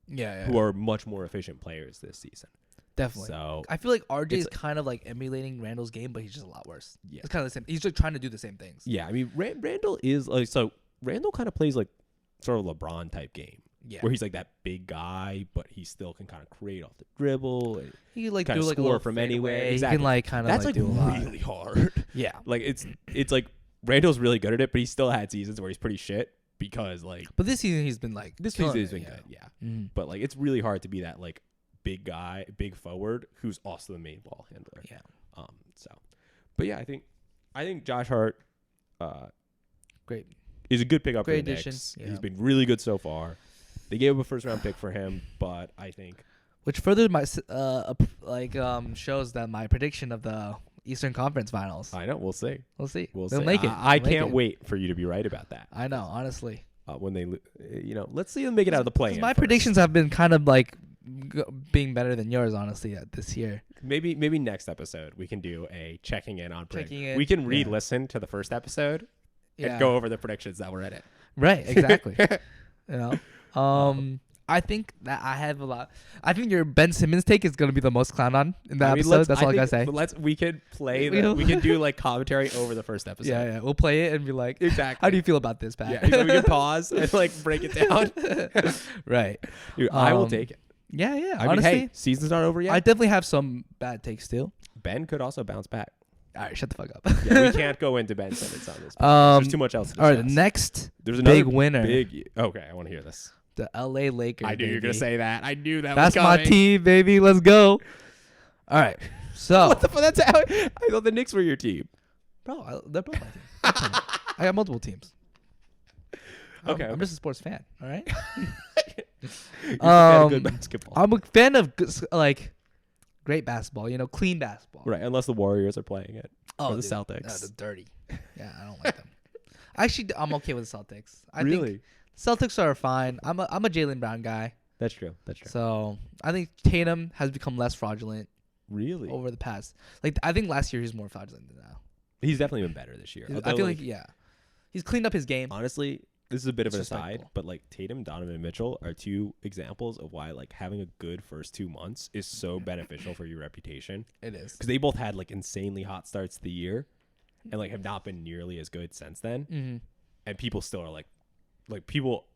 Who are much more efficient players this season.
Definitely.
So
I feel like RJ is kind of like emulating Randall's game, but he's just a lot worse. Yeah. It's kind of the same. He's just trying to do the same things.
Yeah. I mean, Randall is like, so Randall kind of plays like sort of LeBron type game. Yeah. Where he's like that big guy, but he still can kind of create off the dribble. And
he like
do
like
a score from anywhere.
Exactly. He can like kind of
that's
like
do
a lot.
Really hard.
Yeah.
Like it's like Randall's really good at it, but he still had seasons where he's pretty shit. Because like,
but this season he's been like
this season he's been good, yeah. But like, it's really hard to be that like big guy, big forward who's also the main ball handler.
Yeah.
So, but yeah, I think Josh Hart,
great,
is a good pickup.
Great
for the
addition.
Knicks.
Yeah.
He's been really good so far. They gave up a first round pick for him, but I think,
which further my shows that my prediction of the Eastern Conference Finals.
I know. We'll see.
We'll see.
They'll
see. Make it.
I can't wait for you to be right about that.
I know, honestly.
When they, let's see them make it out of the play.
My predictions have been kind of like being better than yours, honestly, this year.
Maybe next episode we can do a checking in on predictions.
In,
we can re-listen to the first episode and go over the predictions that were in it.
Right, exactly. I think that I have a lot. I think your Ben Simmons take is gonna be the most clown on in the episode. That's all I gotta say.
We could play. We can do like commentary over the first episode.
Yeah. We'll play it and be like,
exactly.
How do you feel about this, Pat?
Yeah, we can pause and like break it down.
Right.
Dude, I will take it.
Yeah.
I
honestly,
mean, hey, season's not over yet.
I definitely have some bad takes too.
Ben could also bounce back.
All right, shut the fuck up.
Yeah, we can't go into Ben Simmons on this. There's too much else to discuss.
All right, the next
There's another
big winner.
Okay, I want to hear this.
The LA Lakers.
I knew you were going to say that. I knew that
That's
was coming.
my team, baby. Let's go. All right. So.
What the fuck? That's how I thought the Knicks were your team.
Bro, they're both my team. I got multiple teams.
Okay.
I'm just a sports fan. All right.
You're a fan of good basketball.
I'm a fan of great basketball. Clean basketball.
Right, unless the Warriors are playing it.
Oh,
or the
dude,
Celtics.
They're dirty. Yeah, I don't like them. Actually, I'm okay with the Celtics. I
really?
think Celtics are fine. I'm a Jaylen Brown guy.
That's true.
So I think Tatum has become less fraudulent.
Really?
Over the past, I think last year he was more fraudulent than now.
He's definitely been better this year.
I feel he's cleaned up his game.
Honestly, this is a bit of an aside, but Tatum, Donovan Mitchell are two examples of why having a good first 2 months is so beneficial for your reputation.
It is
because they both had insanely hot starts to the year, and have not been nearly as good since then.
Mm-hmm.
And people still are people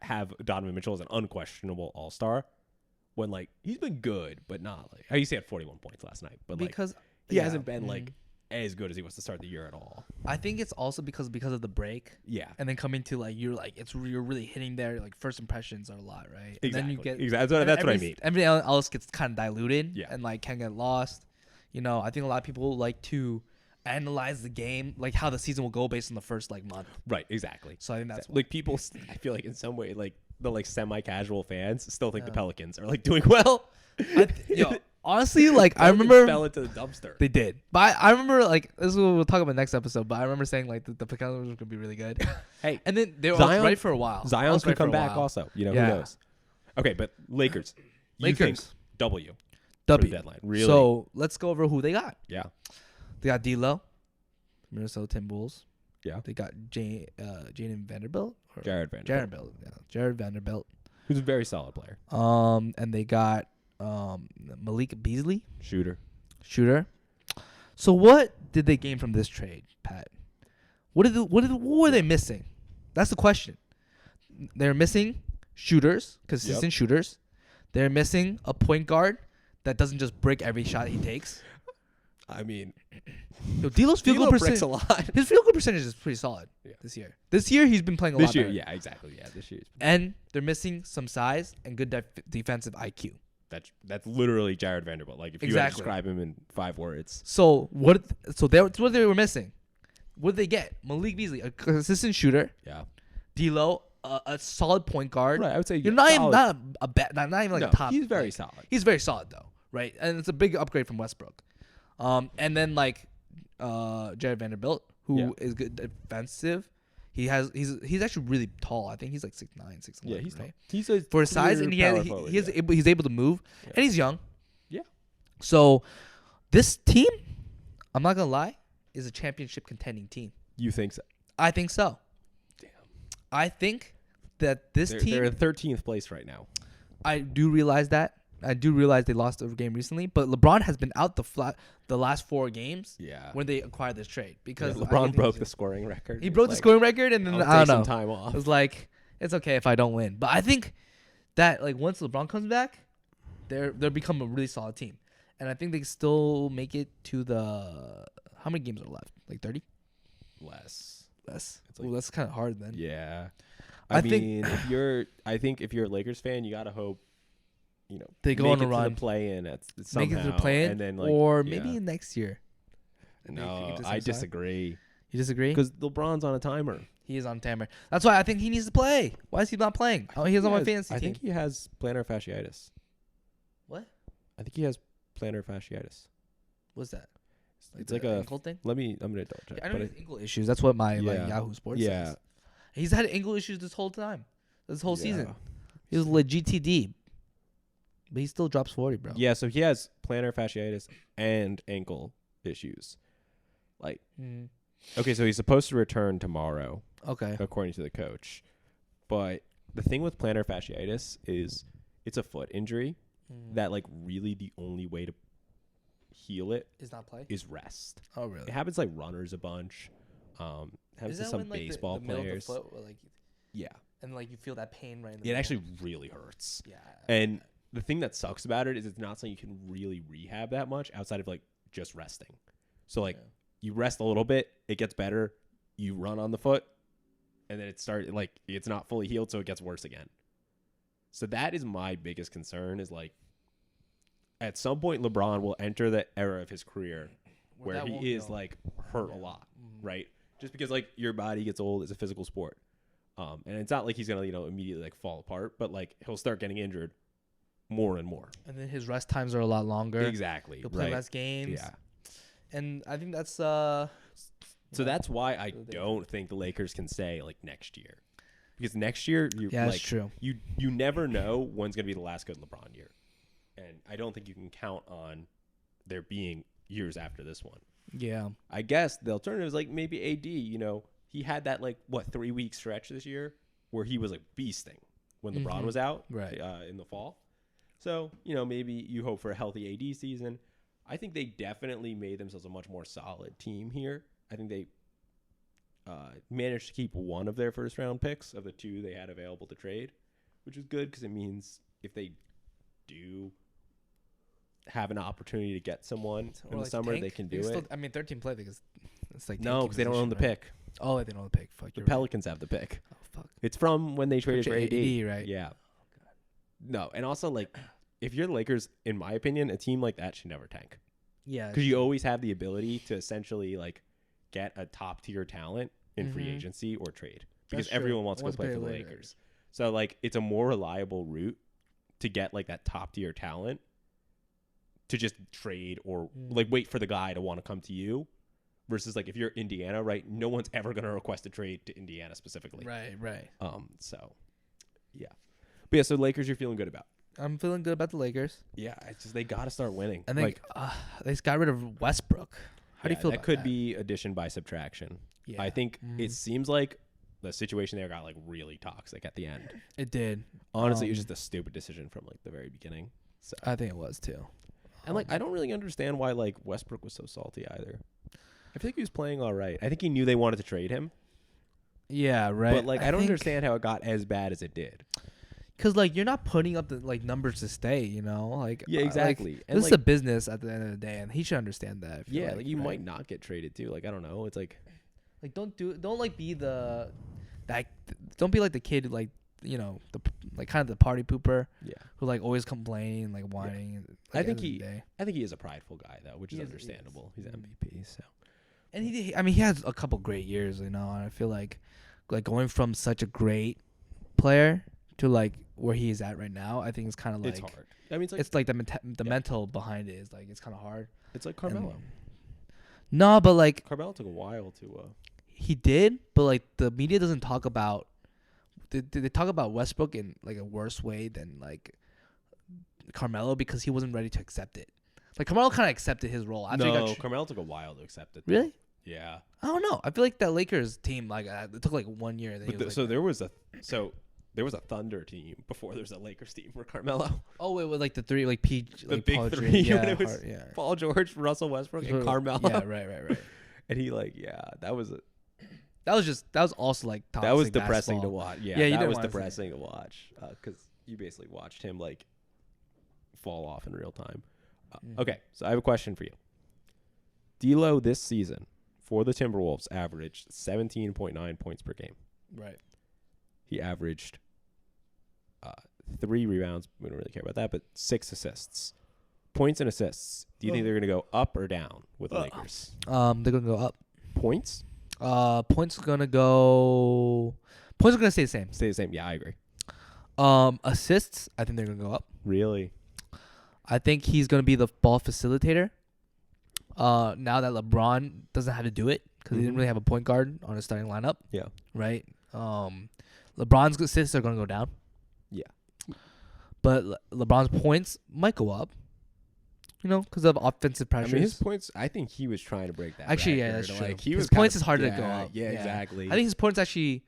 have Donovan Mitchell as an unquestionable all-star when he's been good, but not how you say had 41 points last night, but
because
he hasn't been as good as he was to start the year at all.
I think it's also because of the break.
Yeah.
And then coming to you're really hitting there, first impressions are a lot, right?
Exactly.
And then you get
that's what I mean.
Everything else gets kind of diluted.
Yeah.
And can get lost. I think a lot of people like to analyze the game, how the season will go based on the first month.
Right, exactly.
So I think that's
people I feel in some way the semi-casual fans still think the Pelicans are doing well.
Honestly, I remember
fell into the dumpster.
They did, but I remember this is what we'll talk about next episode. But I remember saying the Pelicans were gonna be really good.
Hey,
and then they were right for a while.
Zion's gonna come back also. Who knows? Okay, but Lakers. You think W. Deadline. Really?
So let's go over who they got.
Yeah.
They got D'Lo, Minnesota Timberwolves.
Yeah.
They got Jaden Vanderbilt.
Jared Vanderbilt.
Jared Vanderbilt.
Who's a very solid player.
And they got Malik Beasley.
Shooter.
So what did they gain from this trade, Pat? What were they missing? That's the question. They're missing shooters, consistent shooters. They're missing a point guard that doesn't just break every shot he takes.
I mean,
D'Lo's field goal percentage
breaks a lot.
His field goal percentage is pretty solid this year. This year he's been playing a lot better.
Yeah, exactly. Yeah, this year.
And they're missing some size and good defensive IQ.
That's literally Jared Vanderbilt. If you had to describe him in 5 words.
So what they were missing. What did they get? Malik Beasley, a consistent shooter.
Yeah.
D'Lo, a solid point guard.
Right, I would say
you're not even a top.
He's very solid.
He's very solid though, right? And it's a big upgrade from Westbrook. And then Jared Vanderbilt, who is good defensive. He's actually really tall. I think he's 6'9", 6'11".
Yeah, he's
right?
He's a
for his size, and he's able to move, and he's young. Yeah. So this team, I'm not gonna lie, is a championship contending team.
You think so?
I think so.
Damn.
I think that team.
They're in 13th place right now.
I do realize that. I do realize they lost a game recently, but LeBron has been out the last 4 games.
Yeah.
When they acquired this trade, because
LeBron broke the scoring record.
He broke the scoring record, and then I don't know.
Some time off.
It was it's okay if I don't win, but I think that once LeBron comes back, they'll become a really solid team, and I think they still make it to the. How many games are left? 30?
Less.
Well, that's kind of hard then.
Yeah. I mean, if you're a Lakers fan, you gotta hope.
They go on a run.
To the play-in somehow,
make it to the play-in,
and then
or maybe next year.
No, I disagree.
You disagree?
Because LeBron's on a timer.
He is on a timer. That's why I think he needs to play. Why is he not playing? He's on my fantasy team.
I think he has plantar fasciitis.
What?
I think he has plantar fasciitis.
What's that?
It's a
ankle thing.
I'm gonna double check.
Yeah, I know he has ankle issues. That's what my Yahoo Sports says. He's had ankle issues this whole time. This whole season. He was legit TD. But he still drops 40, bro.
Yeah, so he has plantar fasciitis and ankle issues. Like, okay, so he's supposed to return tomorrow.
Okay.
According to the coach. But the thing with plantar fasciitis is it's a foot injury that, like, really the only way to heal it is rest.
Oh, really?
It happens like runners a bunch. Happens to some baseball players.
Middle of the foot, like,
yeah.
And like you feel that pain right in the
It
middle.
actually really hurts.
Yeah.
And the thing that sucks about it is it's not something you can really rehab that much outside of like just resting. So like you rest a little bit, it gets better, you run on the foot, and then it's not fully healed, so it gets worse again. So that is my biggest concern is like at some point LeBron will enter the era of his career where he is like hurt a lot, right? Just because like your body gets old, it's a physical sport. And it's not like he's going to, immediately like fall apart, but like he'll start getting injured more and more.
And then his rest times are a lot longer.
Exactly.
He'll play less games.
Yeah.
And I think that's
so that's why I don't think the Lakers can say like next year. Because next year
that's true.
You never know when's going to be the last good LeBron year. And I don't think you can count on there being years after this one.
Yeah.
I guess the alternative is like maybe AD, he had that 3-week stretch this year where he was like beasting when LeBron was out in the fall. So, maybe you hope for a healthy AD season. I think they definitely made themselves a much more solid team here. I think they managed to keep one of their first round picks of the two they had available to trade, which is good because it means if they do have an opportunity to get someone in the summer, they can do it.
13 play because it's like
no, because they don't own the pick.
Oh, they don't own the pick. Fuck,
the Pelicans have the pick.
Oh, fuck.
It's from when they traded for AD,
right?
Yeah. Oh, God. No, and also if you're the Lakers, in my opinion, a team like that should never tank.
Yeah,
because you always have the ability to essentially get a top tier talent in free agency or trade because everyone wants to go play for the Lakers. So it's a more reliable route to get that top tier talent to just trade or wait for the guy to want to come to you versus if you're Indiana, right? No one's ever going to request a trade to Indiana specifically.
Right.
So yeah. But yeah, so Lakers you're feeling good about.
I'm feeling good about the Lakers.
Yeah, it's just they got to start winning.
I think they just got rid of Westbrook. How do you feel about that? That
could be addition by subtraction. Yeah. I think it seems like the situation there got really toxic at the end.
It did.
Honestly, it was just a stupid decision from the very beginning. So
I think it was too.
And I don't really understand why Westbrook was so salty either. I feel like he was playing all right. I think he knew they wanted to trade him.
Yeah, right.
But I don't understand how it got as bad as it did.
Because you're not putting up the numbers to stay,
yeah, exactly.
And this is a business at the end of the day, and he should understand that.
Yeah, you might not get traded too. I don't know. It's
don't be the don't be like the kid the kind of the party pooper.
Yeah.
Who always complaining, whining.
Yeah. I think he is a prideful guy though, which is understandable. He's MVP, so.
And he has a couple great years, and I feel like going from such a great player to where he is at right now, I think it's kind of
it's hard.
It's the mental behind it is it's kind of hard.
It's like Carmelo.
No, but
Carmelo took a while to.
He did, but the media doesn't talk about. They talk about Westbrook in a worse way than Carmelo because he wasn't ready to accept it. Carmelo kind of accepted his role.
Carmelo took a while to accept it.
Really?
Yeah.
I don't know. I feel like that Lakers team it took 1 year.
There was a Thunder team before there's a Lakers team for Carmelo.
Oh, it was the three
the big
Paul
three. Yeah, when it was Paul George, Russell Westbrook, and Carmelo.
Yeah, right.
And he that was
also toxic.
That was depressing
basketball.
to watch. Yeah, that was depressing to watch because you basically watched him fall off in real time. Okay, so I have a question for you. D'Lo this season for the Timberwolves averaged 17.9 points per game.
Right.
He averaged 3 rebounds. We don't really care about that, but 6 assists. Points and assists. Do you think they're going to go up or down with the Lakers?
They're going to go up.
Points?
Points are going to stay the same.
Stay the same. Yeah, I agree.
Assists, I think they're going to go up.
Really?
I think he's going to be the ball facilitator. Now that LeBron doesn't have to do it because he didn't really have a point guard on his starting lineup.
Yeah.
Right? LeBron's assists are going to go down.
Yeah.
but LeBron's points might go up. You know, because of offensive pressures.
I mean, his points. I think he was trying to break that.
Actually,
record.
yeah, that's true.
Like,
his points is harder to go up.
Yeah, exactly.
I think his points actually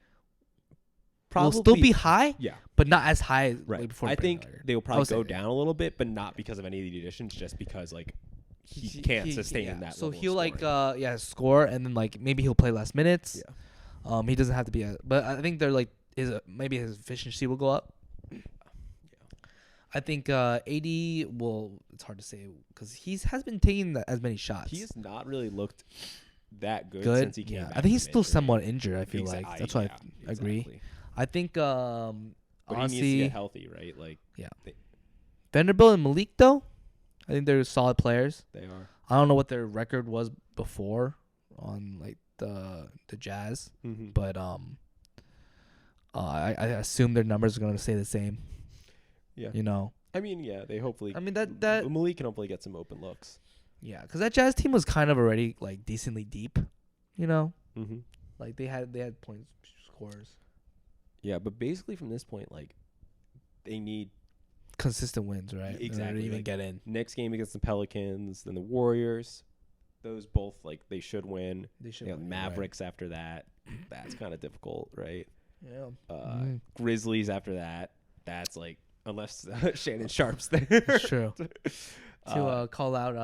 probably
will still be high.
Yeah,
but not as high as
right.
before.
I think they will probably go down a little bit, but not because of any of the additions, just because like he can't sustain that.
So
level
he'll
of
score, and then like maybe he'll play less minutes.
Yeah.
He doesn't have to be but I think they're like maybe his efficiency will go up. I think AD will. It's hard to say because has been taking as many shots.
He has not really looked that good since he came back.
I think he's still somewhat injured. I feel like that's why I agree.
Exactly.
I think
but
honestly,
he needs to get healthy, right? Like
Vanderbilt and Malik though, I think they're solid players.
They are.
I don't know what their record was before on like the Jazz, but I assume their numbers are going to stay the same.
Yeah.
You know.
I mean, yeah, they hopefully.
I mean that
Malik can hopefully get some open looks.
Yeah, because that Jazz team was kind of already like decently deep, you know. Like they had point scorers.
Yeah, but basically from this point, like they need
consistent wins, right?
Exactly.
To even get in.
Next game against the Pelicans, then the Warriors. Those both like they should win.
They should.
Win, Mavericks after that. That's kind of difficult, right?
Yeah.
Grizzlies after that. That's like unless Shannon Sharp's there.
That's true. To call out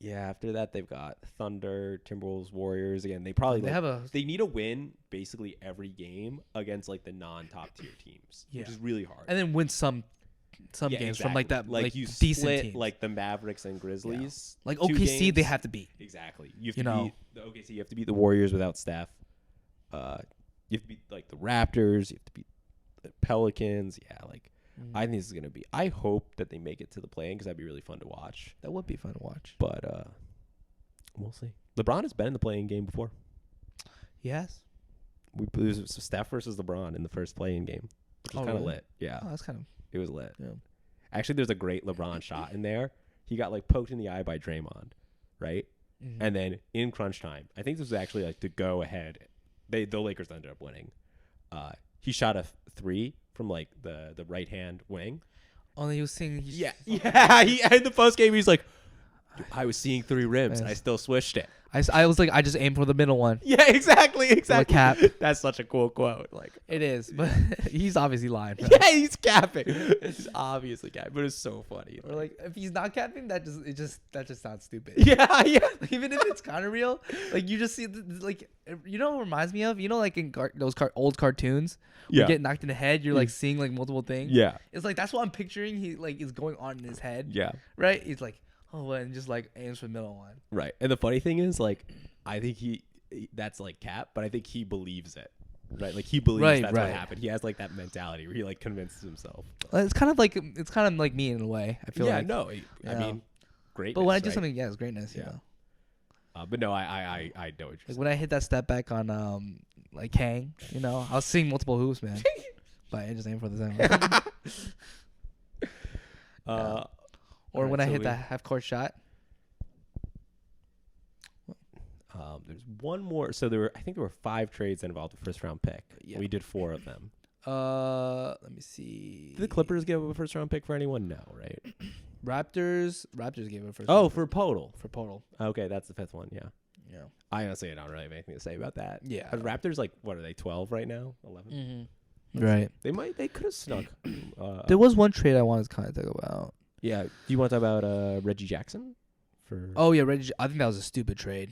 yeah, after that they've got Thunder, Timberwolves, Warriors. Again, they need a win basically every game against like the non-top tier teams, which is really hard.
And then win some games from like that like
you
decent
split
teams.
Like the Mavericks and Grizzlies.
Like OKC games, they have to beat.
Exactly. You have to beat the OKC, you have to beat the Warriors without Steph. You have to beat like the Raptors, you have to beat the Pelicans. Yeah, like I think this is going to be. I hope that they make it to the play-in because that'd be really fun to watch.
That would be fun to watch.
But we'll see. LeBron has been in the play-in game before.
Yes.
It was Steph versus LeBron in the first play-in game, which was kind of lit. Yeah.
Oh, that's kind of.
It was lit.
Yeah.
Actually, there's a great LeBron shot in there. He got like poked in the eye by Draymond, right? And then in crunch time, I think this was actually like to go ahead. The Lakers ended up winning. He shot a 3 from like the right hand wing.
Oh, he was seeing.
Yeah. He in the post game, he's like, I was seeing 3 rims and I still swished it.
I was like, I just aimed for the middle one.
Yeah, exactly.
Cap.
That's such a cool quote. Like
it is, but he's obviously lying. Bro.
Yeah, he's capping. He's obviously capping, but it's so funny.
Or like if he's not capping, that just sounds stupid.
Yeah.
Like, even if it's kind of real, like you just see like you know what it reminds me of? You know, like in those old cartoons, you get knocked in the head. You're like seeing like multiple things.
Yeah,
it's like that's what I'm picturing. He like is going on in his head.
Yeah,
right. He's like. Oh, and just like aims for the middle one.
Right. And the funny thing is, like, I think that's like cap, but I think he believes it. Right. Like he believes that's what happened. He has like that mentality where he like convinces himself.
It's kind of like me in a way. I feel like.
No. I mean, greatness.
But when I do something, it's greatness. Yeah. You
know. But no, I know what you're saying.
When I hit that step back on like Kang, you know, I was seeing multiple hoops, man. But I just aim for the center. Or when I hit that half-court shot.
There's one more. So I think there were 5 trades that involved a first-round pick. Yeah. We did 4 of them.
Let me see.
Did the Clippers give up a first-round pick for anyone? No, right?
Raptors gave it a first.
Oh, for Podol.
For Podol.
Okay, that's the 5th one. Yeah.
Yeah.
I honestly don't really have anything to say about that.
Yeah.
Raptors, like, what are they? 12 right now? 11.
Right.
They could have snuck.
There was one trade I wanted to kind of talk about.
Yeah. Do you want to talk about Reggie Jackson?
Oh yeah, Reggie. I think that was a stupid trade.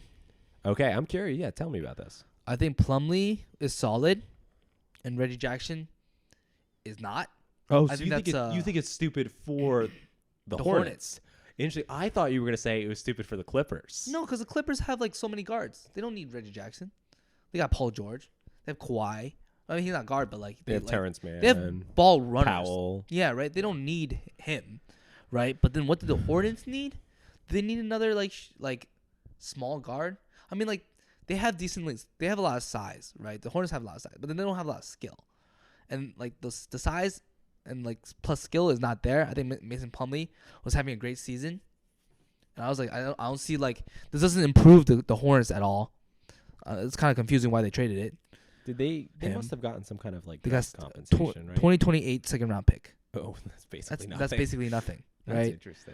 Okay, I'm curious. Yeah, tell me about this.
I think Plumlee is solid, and Reggie Jackson is not.
Oh, so you think it's stupid for the Hornets? Interesting. I thought you were gonna say it was stupid for the Clippers.
No, because the Clippers have like so many guards. They don't need Reggie Jackson. They got Paul George. They have Kawhi. I mean, he's not guard, but like
they have Terrence Mann.
They have ball runners.
Powell.
Yeah, right. They don't need him, right? But then what do the Hornets need? They need another like small guard. I mean, like they have they have a lot of size, right? The Hornets have a lot of size, but then they don't have a lot of skill, and like the size and like plus skill is not there. I think Mason Plumlee was having a great season, and I was like, I don't see like this doesn't improve the Hornets at all. It's kind of confusing why they traded it.
Did they
him.
must have gotten some kind of like
They got
compensation, right?
2028 second round pick.
Oh, that's basically nothing.
That's basically nothing.
That's
right?
interesting.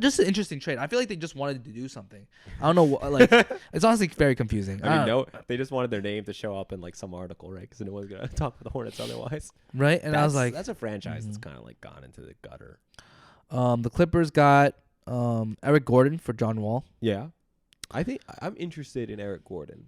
Just an interesting trade. I feel like they just wanted to do something. I don't know. Like, it's honestly very confusing.
I mean, no, they just wanted their name to show up in like some article, right? Because no one's gonna talk about the Hornets otherwise,
right? And I was like,
that's a franchise that's kind of like gone into the gutter.
The Clippers got Eric Gordon for John Wall.
Yeah, I think I'm interested in Eric Gordon.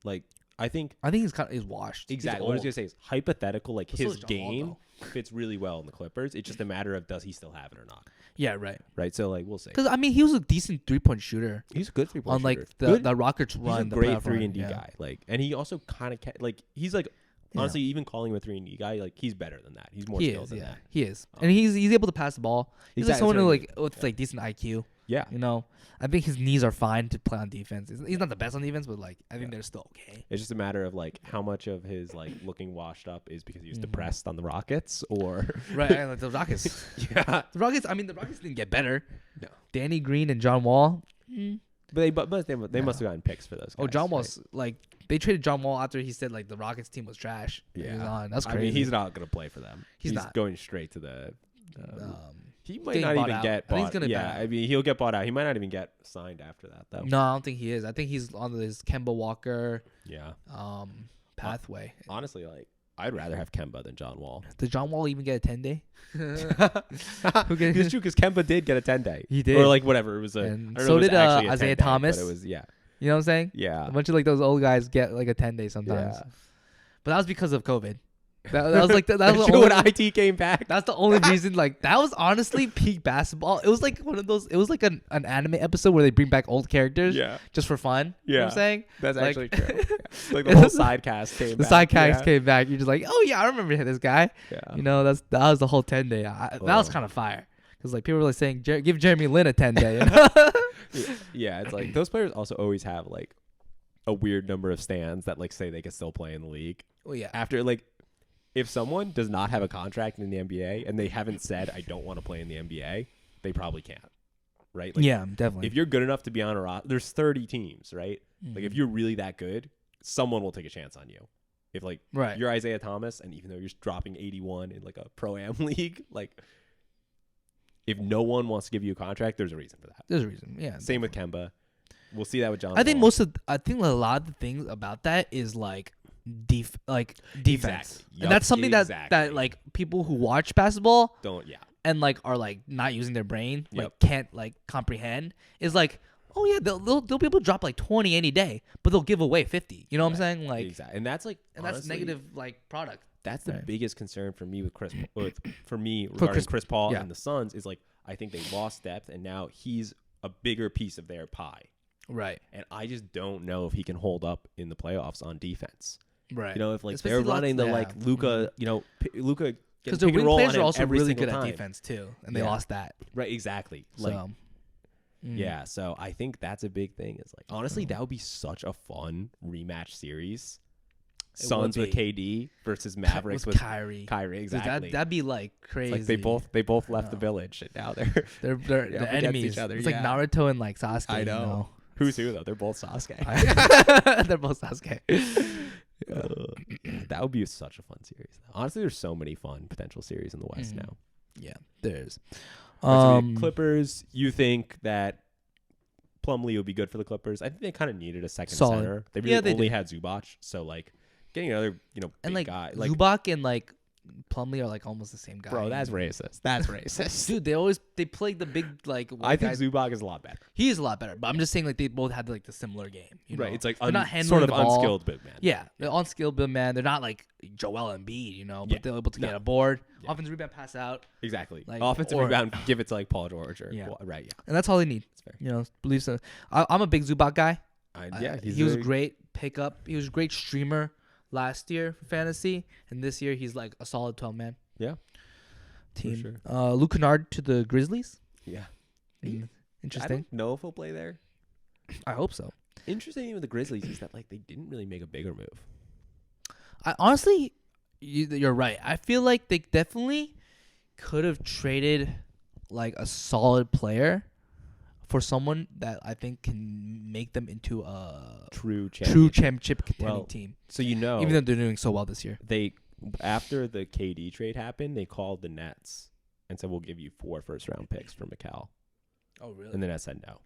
Like, I think
he's washed.
Exactly. What I was gonna say is hypothetical. Like his game
Wall,
fits really well in the Clippers. It's just a matter of does he still have it or not.
Yeah, right.
Right. So like we'll see.
Because I mean, he was a decent 3-point shooter.
He's a good 3-point shooter.
On like the Rockets run.
He's a great 3-and-D guy. Like, and he also kind of like he's like honestly even calling him a 3-and-D guy. Like he's better than that. He's more skilled than that.
He is, and he's able to pass the ball. He's like someone who with like decent IQ.
Yeah.
You know, I think his knees are fine to play on defense. He's not the best on defense, but like I think they're still okay.
It's just a matter of like how much of his like looking washed up is because he was depressed on the Rockets or
right. And like the Rockets.
Yeah.
The Rockets. I mean, the Rockets didn't get better.
No.
Danny Green and John Wall.
But they must have gotten picks for those guys.
Oh, John Wall's like they traded John Wall after he said like the Rockets team was trash.
Yeah.
That's crazy.
I mean, he's not gonna play for them. He's
not
going straight to the. He might
getting
not
bought
even
out.
get
I think
bought.
he's gonna
Yeah, I mean he'll get bought out. He might not even get signed after that though.
No, I don't think he is. I think he's on this Kemba Walker pathway.
Honestly, like I'd rather have Kemba than John Wall.
Did John Wall even get a 10-day?
It's true because Kemba did get a 10-day.
He did,
or like whatever it was.
And
I don't
so
know if it
did
was actually a
Isaiah
10-day,
Thomas.
But it was
You know what I'm saying?
Yeah.
A bunch of like those old guys get like a 10-day sometimes.
Yeah.
But that was because of COVID. That was like that was
true, when IT came back.
That's the only reason. Like that was honestly peak basketball. It was like one of those. It was like an anime episode where they bring back old characters.
Yeah.
Just for fun. You know what I'm saying?
That's
like,
actually true. Yeah. Like the whole side cast came back.
The side cast came back. You're just like, oh yeah, I remember this guy.
Yeah.
You know, that was the whole 10-day. That was kind of fire. Because like people were like saying, give Jeremy Lin a 10-day. You know?
Yeah, it's like those players also always have like a weird number of stands that like say they can still play in the league.
Well, yeah.
After like, if someone does not have a contract in the NBA and they haven't said I don't want to play in the NBA, they probably can't. Right? Like,
yeah, definitely.
If you're good enough to be on a roster, there's 30 teams, right?
Mm-hmm.
Like if you're really that good, someone will take a chance on you. If like you're Isaiah Thomas, and even though you're dropping 81 in like a pro-am league, like if no one wants to give you a contract, there's a reason for that.
There's a reason. Yeah.
Same with Kemba. We'll see that with John.
I think I think a lot of the things about that is like defense.
Exactly.
And that's something that like people who watch basketball and like are like not using their brain, like can't like comprehend, is like, oh yeah, they'll be able to drop like 20 any day, but they'll give away 50. You know what I'm saying? Like
exactly. And that's like
that's negative like product.
That's the biggest concern for me with regarding Chris Paul and the Suns is like I think they lost depth and now he's a bigger piece of their pie.
Right.
And I just don't know if he can hold up in the playoffs on defense.
Right.
You know, if like they're running the like Luka, you know, Luka
because the wing players are also really good at defense too, and they lost that.
Right. Exactly. Like, yeah. So I think that's a big thing. Is like honestly, that would be such a fun rematch series. Suns with KD versus Mavericks with Kyrie. Exactly.
Dude, that'd be like crazy.
It's like they both left the village and now they're
the enemies.
Each other.
It's like Naruto and like Sasuke.
I know.
You know?
Who's who though? They're both Sasuke.
They're both Sasuke.
That would be such a fun series. Honestly, there's so many fun potential series in the West now.
Yeah, there is.
Clippers, you think that Plumlee would be good for the Clippers? I think they kind of needed a second center. They really only had Zubac, so like getting another, big
like,
guy like
Zubac and like Plumlee are like almost the same guy.
Bro, that's racist. That's racist.
Dude, they play the big like.
I think Zubac is a lot better.
He is a lot better, but I'm just saying like they both had like the similar game. You know?
It's like
they're not handling
sort of
the ball.
Unskilled big man.
Yeah, they're unskilled big man. They're not like Joel Embiid, but they're able to get a board, offensive rebound, pass out.
Exactly. Like, offensive rebound, give it to like Paul George or right. Yeah,
and that's all they need.
That's fair.
Believe so. I'm a big Zubac guy.
He
was great pickup. He was a great streamer last year for fantasy, and this year he's like a solid 12-man.
Yeah.
Team.
Sure.
Luke Kennard to the Grizzlies.
Yeah.
Interesting.
I don't know if he'll play there.
I hope so.
Interesting with the Grizzlies is that like they didn't really make a bigger move.
I honestly, you're right. I feel like they definitely could have traded like a solid player for someone that I think can make them into a
true
championship contending team.
So
even though they're doing so well this year,
after the KD trade happened, they called the Nets and said we'll give you 4 first-round picks for Mikal.
Oh really?
And the Nets said no.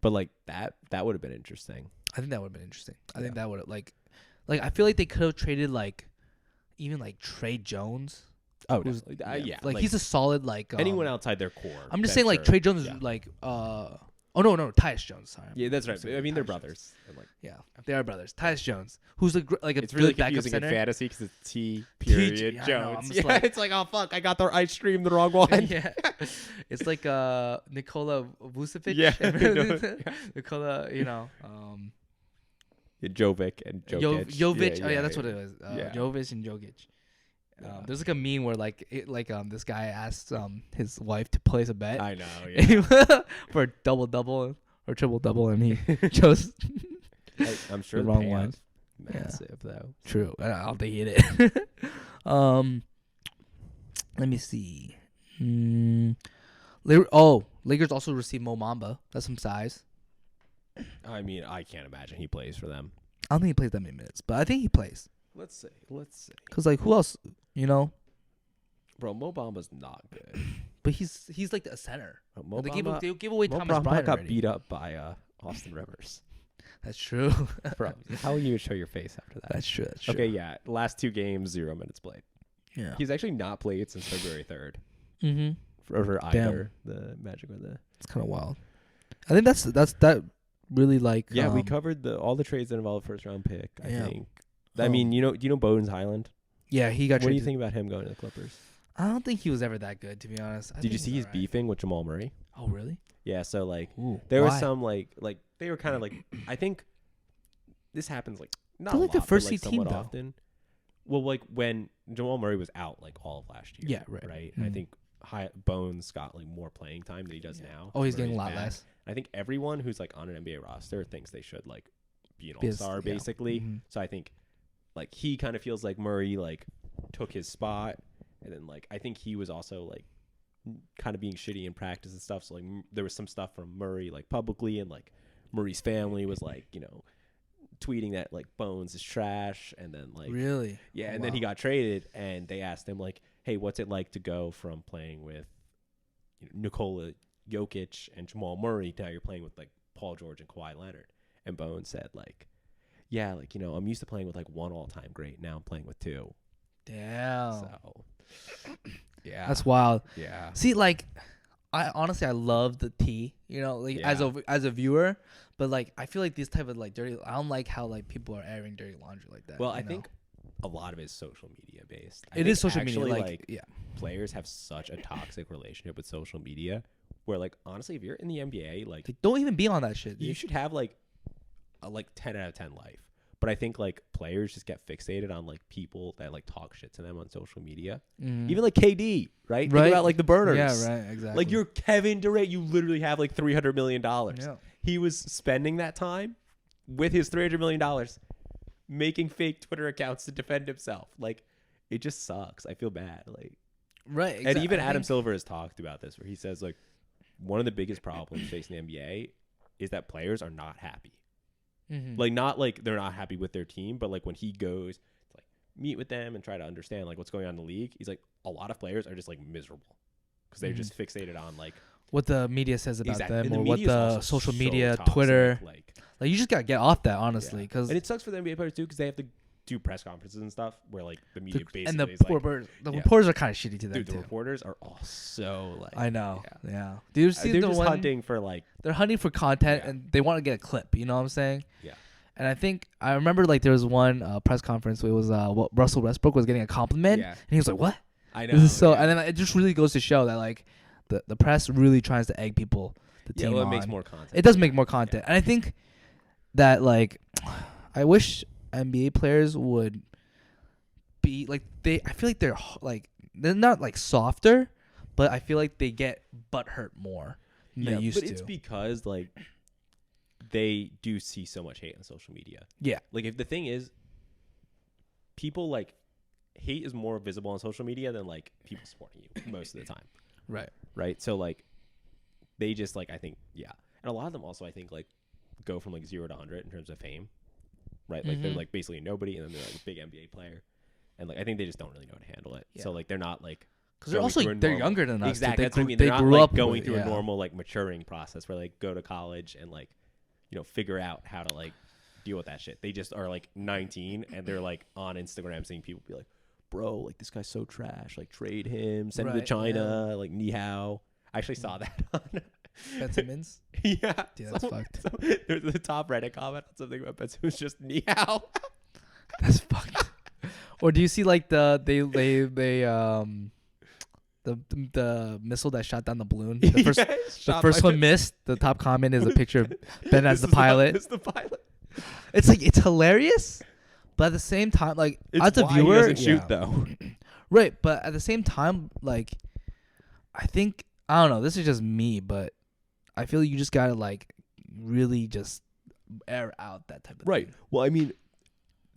But like that would have been interesting.
I think that would have been interesting. I think that would have like I feel like they could have traded even Trey Jones.
Oh,
yeah. Like he's a solid
anyone outside their core.
I'm just saying Trey Jones is oh no, Tyus Jones. Sorry.
Yeah, that's right. I mean, they're brothers.
They are brothers. Tyus Jones, who's a
it's really confusing in fantasy because it's T period Jones. Yeah, it's like, oh fuck, I got the ice cream the wrong one.
Yeah, it's like Nikola Vucevic.
Yeah,
Nikola,
Jovic and Jokic.
Jovic. That's what it was. Jovic and Jokic. There's like a meme where this guy asked his wife to place a bet.
I know,
for a double or triple double, and he chose.
I'm sure
the wrong one.
Massive though.
True. I don't think he hit it. Let me see. Lakers also received Mo Bamba. That's some size.
I mean, I can't imagine he plays for them.
I don't think he plays that many minutes, but I think he plays.
Let's see.
Cause who else?
Bro, Mo Bamba's not good.
But he's like a center. They gave away
Mo
Thomas
Bamba
Bryant.
Got beat up by Austin Rivers.
That's true.
Bro, how will you show your face after that?
That's true.
Okay, yeah. Last 2 games, 0 minutes played.
Yeah.
He's actually not played since February 3rd.
Mm-hmm.
For either the Magic or the.
It's kind of wild. I think that really
Yeah, we covered all the trades that involve a first-round pick. I think. I mean, do you know Bones Highland?
Yeah, he got.
What do you think about him going to the Clippers?
I don't think he was ever that good, to be honest.
Did you see he's beefing with Jamal Murray?
Oh, really?
Yeah. So there was some they were kind of I think this happens not a lot,
the first
but
team
often. Well, when Jamal Murray was out all of last year.
Yeah. Right.
Right. Mm-hmm. And I think Bones got more playing time than he does now.
Oh, he's getting a lot less.
I think everyone who's on an NBA roster thinks they should be an all-star basically. Mm-hmm. So I think he kind of feels like Murray took his spot, and then I think he was also kind of being shitty in practice and stuff. So there was some stuff from Murray publicly, and Murray's family was tweeting that Bones is trash, and then
really
and then he got traded, and they asked him hey, what's it like to go from playing with Nikola Jokic and Jamal Murray to now you're playing with Paul George and Kawhi Leonard? And Bones said I'm used to playing with one all-time great. Now I'm playing with 2.
Damn.
So yeah,
that's wild.
Yeah.
See, I honestly love the T. As a viewer, but I feel these type of dirty. I don't like how people are airing dirty laundry like that.
Well, I think a lot of it is social media based.
It is social media.
Players have such a toxic relationship with social media, where honestly, if you're in the NBA,
don't even be on that shit.
You should have a 10 out of 10 life. But I think players just get fixated on people that talk shit to them on social media. Mm-hmm. Even KD, right? Think about the burners.
Yeah, right, exactly.
You're Kevin Durant, you literally have $300 million. Yeah. He was spending that time with his $300 million making fake Twitter accounts to defend himself. It just sucks. I feel bad.
Right. Exactly.
And even Adam Silver has talked about this, where he says one of the biggest problems facing the NBA is that players are not happy. Mm-hmm. Not they're not happy with their team, but when he goes to meet with them and try to understand what's going on in the league, he's a lot of players are just miserable because they're just fixated on
what the media says about them, or
the
what the social media, toxic, Twitter. You just gotta get off that, honestly. And
it sucks for the NBA players too, because they have to do press conferences and stuff where the media basically
and the
is
reporters are kind of shitty to them.
Dude, the reporters are all so
I know. Yeah. Do you see
they're just hunting for
they're hunting for content and they want to get a clip. You know what I'm saying?
Yeah.
And I remember there was one press conference where it was Russell Westbrook was getting a compliment, and he was like, "What?
I know."
This is so, and then it just really goes to show that the press really tries to egg people.
Team it makes more content.
It does make more content, and I think that I wish NBA players would be I feel they're not softer, but I feel they get butthurt more than they used to.
But it's because they do see so much hate on social media.
Yeah.
If the thing is, people hate is more visible on social media than people supporting you most of the time.
Right.
Right. So they just like I think and a lot of them also I think like go from like 0 to 100 in terms of fame, right? Like they're like basically nobody, and then they're like a big NBA player, and like I think they just don't really know how to handle it. So like they're not like
because they're also they're younger than us.
Exactly, that's what I mean.
They
They're not
grew
like
up
going through a normal like maturing process where like go to college and like figure out how to like deal with that shit. They just are like 19 and they're like on Instagram seeing people be like, bro, like this guy's so trash, like trade him, send him to China, like ni hao. I actually saw that on
Ben Simmons.
Yeah,
dude, that's fucked.
So there's the top Reddit comment on something about Ben Simmons just ni hao.
That's fucked. Or do you see like the missile that shot down the balloon? The first one missed. The top comment is a picture of Ben as the pilot.
It's the pilot.
It's like it's hilarious, but at the same time, like as a viewer,
he doesn't shoot though.
Right, but at the same time, like I think I don't know. This is just me, but I feel you just gotta like really just air out that type of thing.
Well, I mean,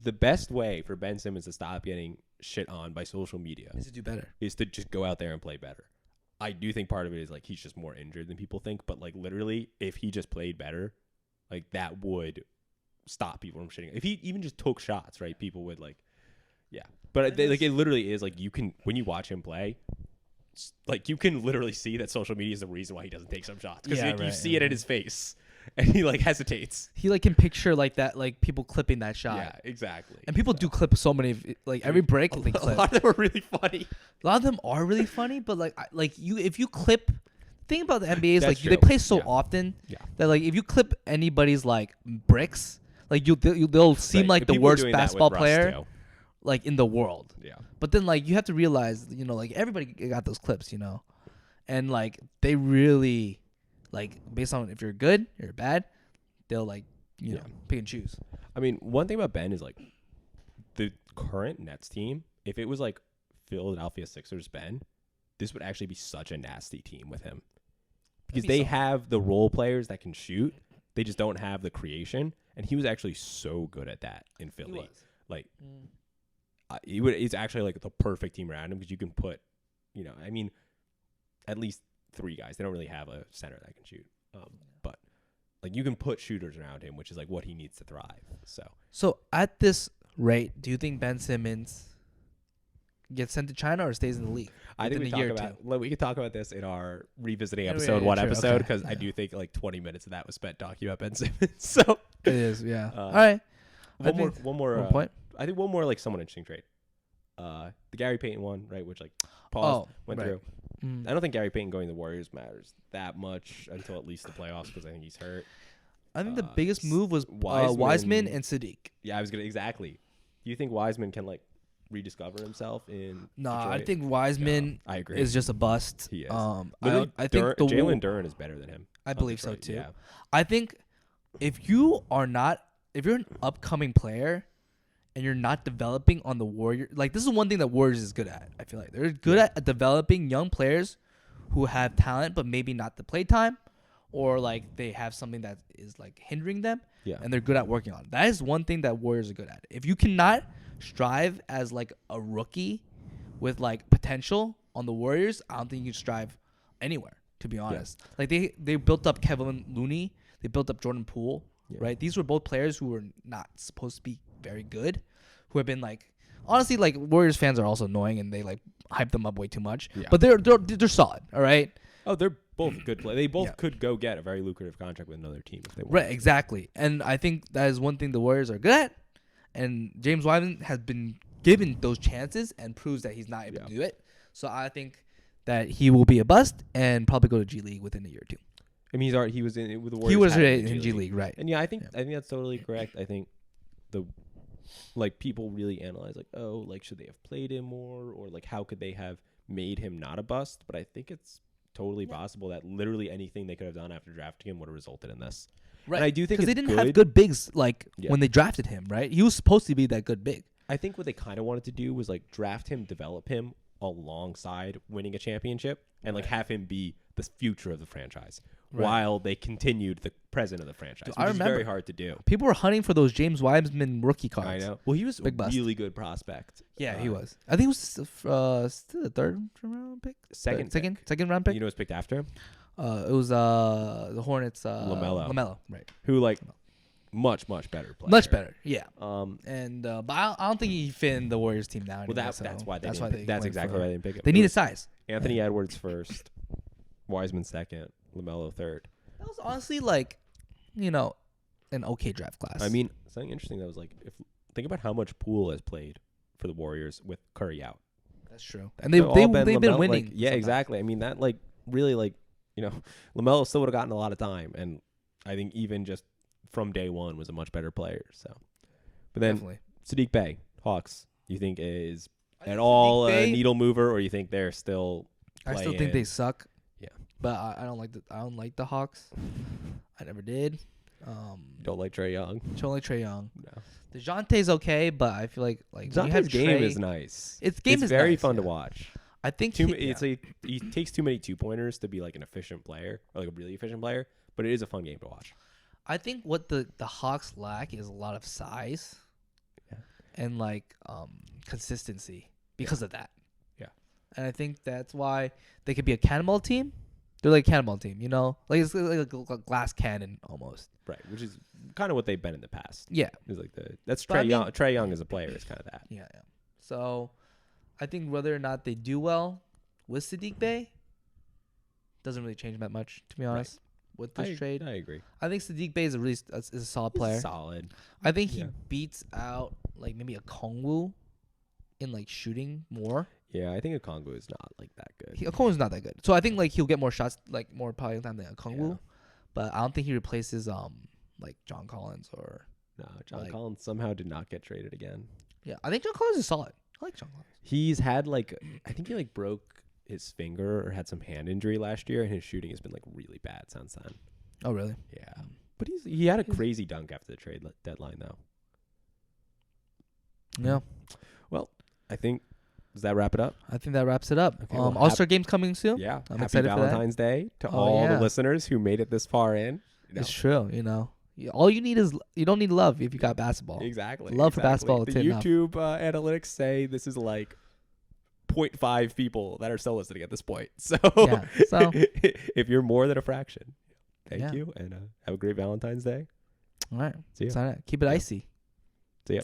the best way for Ben Simmons to stop getting shit on by social media
is to do better.
Is to just go out there and play better. I do think part of it is like he's just more injured than people think, but like literally, if he just played better, like that would stop people from shitting. If he even just took shots, right? People would like, But like it literally is like you can when you watch him play, like you can literally see that social media is the reason why he doesn't take some shots because you see it in his face and he like hesitates.
He like can picture like that, like people clipping that shot.
Yeah, exactly.
And people do clip so many, like every break they clip.
A lot of them are really funny.
A lot of them are really funny, but like if you clip, the thing about the NBA is
That's
like
true.
they play so often that like if you clip anybody's like bricks, like they'll seem like the worst basketball player like in the world.
Yeah.
But then like you have to realize, like everybody got those clips, and like they really like based on if you're good or bad, they'll like pick and choose.
I mean, one thing about Ben is like the current Nets team. If it was like Philadelphia Sixers Ben, this would actually be such a nasty team with him because they have the role players that can shoot. They just don't have the creation, and he was actually so good at that in Philly. Like, it's actually like the perfect team around him because you can put, I mean, at least 3 guys. They don't really have a center that can shoot, but like you can put shooters around him, which is like what he needs to thrive. So
at this rate, do you think Ben Simmons gets sent to China or stays in the league?
I think we could talk about this in our revisiting episode episode because I do think like 20 minutes of that was spent talking about Ben Simmons. So
it is, all right.
One more point. I think one more like somewhat interesting trade. The Gary Payton one, right? Which like Paul went through. I don't think Gary Payton going to the Warriors matters that much until at least the playoffs because I think he's hurt.
I think the biggest move was Wiseman and Sadiq.
Yeah, I was gonna exactly. Do you think Wiseman can like rediscover himself in?
Nah, I think Wiseman
I agree.
is just a bust.
He is.
I think
Jalen Duren is better than him.
I believe so too.
Yeah.
I think if you're an upcoming player and you're not developing on the Warriors, like this is one thing that Warriors is good at. I feel like they're good at developing young players who have talent but maybe not the play time, or like they have something that is like hindering them.
Yeah.
And they're good at working on. That is one thing that Warriors are good at. If you cannot strive as like a rookie with like potential on the Warriors, I don't think you can strive anywhere, to be honest. Like they built up Kevin Looney, they built up Jordan Poole, right? These were both players who were not supposed to be very good, who have been like honestly like Warriors fans are also annoying and they like hype them up way too much. Yeah. But they're solid, all right?
Oh, they're both good players. They both could go get a very lucrative contract with another team if they want.
Right, exactly. And I think that is one thing the Warriors are good at. And James Wiseman has been given those chances and proves that he's not able to do it. So I think that he will be a bust and probably go to G League within a year or two.
I mean, he was in with the Warriors.
He was in G League, right?
And I think that's totally correct. I think people really analyze like, oh, like should they have played him more, or like how could they have made him not a bust? But I think it's totally possible that literally anything they could have done after drafting him would have resulted in this.
Right.
And I do think
because they didn't have good bigs like when they drafted him, right? He was supposed to be that good big.
I think what they kind of wanted to do was like draft him, develop him alongside winning a championship, and like have him be the future of the franchise while they continued the present of the franchise. Dude, which is very hard to do.
People were hunting for those James Wiseman rookie cards.
I know. Well, he was a really good prospect.
Yeah, he was. I think it was still the third round pick.
Second round pick.
You
know who's picked after him?
It was the Hornets.
LaMelo.
Right?
Who like much better player.
Much better. Yeah. And but I don't think he fit in the Warriors team now. Anyway,
Well, that's why that's exactly why they didn't pick him.
They needed size.
Anthony Edwards first, Wiseman second, LaMelo third.
That was honestly like, an okay draft class.
I mean, something interesting that was like, think about how much Poole has played for the Warriors with Curry out.
That's true, and they've been winning.
Like, yeah, exactly. I mean, that like really like LaMelo still would have gotten a lot of time, and I think even just from day one was a much better player. So, but then
Definitely.
Sadiq Bey, Hawks, you think is at all a needle mover, or you think they're still?
I still think they suck.
Yeah,
but I don't like the Hawks. I never did.
Don't like Trae Young.
Don't like Trae Young.
No.
DeJounte's okay, but I feel like
DeJounte's game is nice.
It's
very fun to watch.
I think
it's like he takes too many 2-pointers to be like an efficient player or like a really efficient player, but it is a fun game to watch.
I think what the Hawks lack is a lot of size, and like consistency because of that.
Yeah,
and I think that's why they could be a cannonball team. They're like a cannonball team, like it's like a glass cannon almost.
Right, which is kind of what they've been in the past.
Yeah,
it's like that's Trae Young. Trae Young as a player is kind of that.
Yeah. So, I think whether or not they do well with Sadiq Bey doesn't really change that much, to be honest. Right. With this trade,
I agree.
I think Sadiq Bey is a solid player.
Solid.
I think he beats out like maybe a Kongwu in like shooting more.
Yeah, I think a Kongwu is not like that good.
A Kongwu is not that good. So I think like he'll get more shots, like more probably time than a Kongwu. Yeah. But I don't think he replaces like John Collins or
John Collins somehow did not get traded again.
Yeah, I think John Collins is solid. I like John Collins.
He's had I think he like broke his finger or had some hand injury last year, and his shooting has been like really bad since then.
Oh really?
Yeah, but he had a crazy dunk after the trade deadline though.
Yeah.
Well, I think. Does that wrap it up?
I think that wraps it up. Okay, All-Star game's coming soon.
Yeah. I'm excited Valentine's for that. Day to all the listeners who made it this far in.
It's true, All you need is you don't need love if you got basketball.
Exactly.
Love for basketball.
The YouTube analytics say this is like 0.5 people that are still listening at this point. So, if you're more than a fraction, thank you, and have a great Valentine's Day.
All right.
See ya.
Keep it icy.
See ya.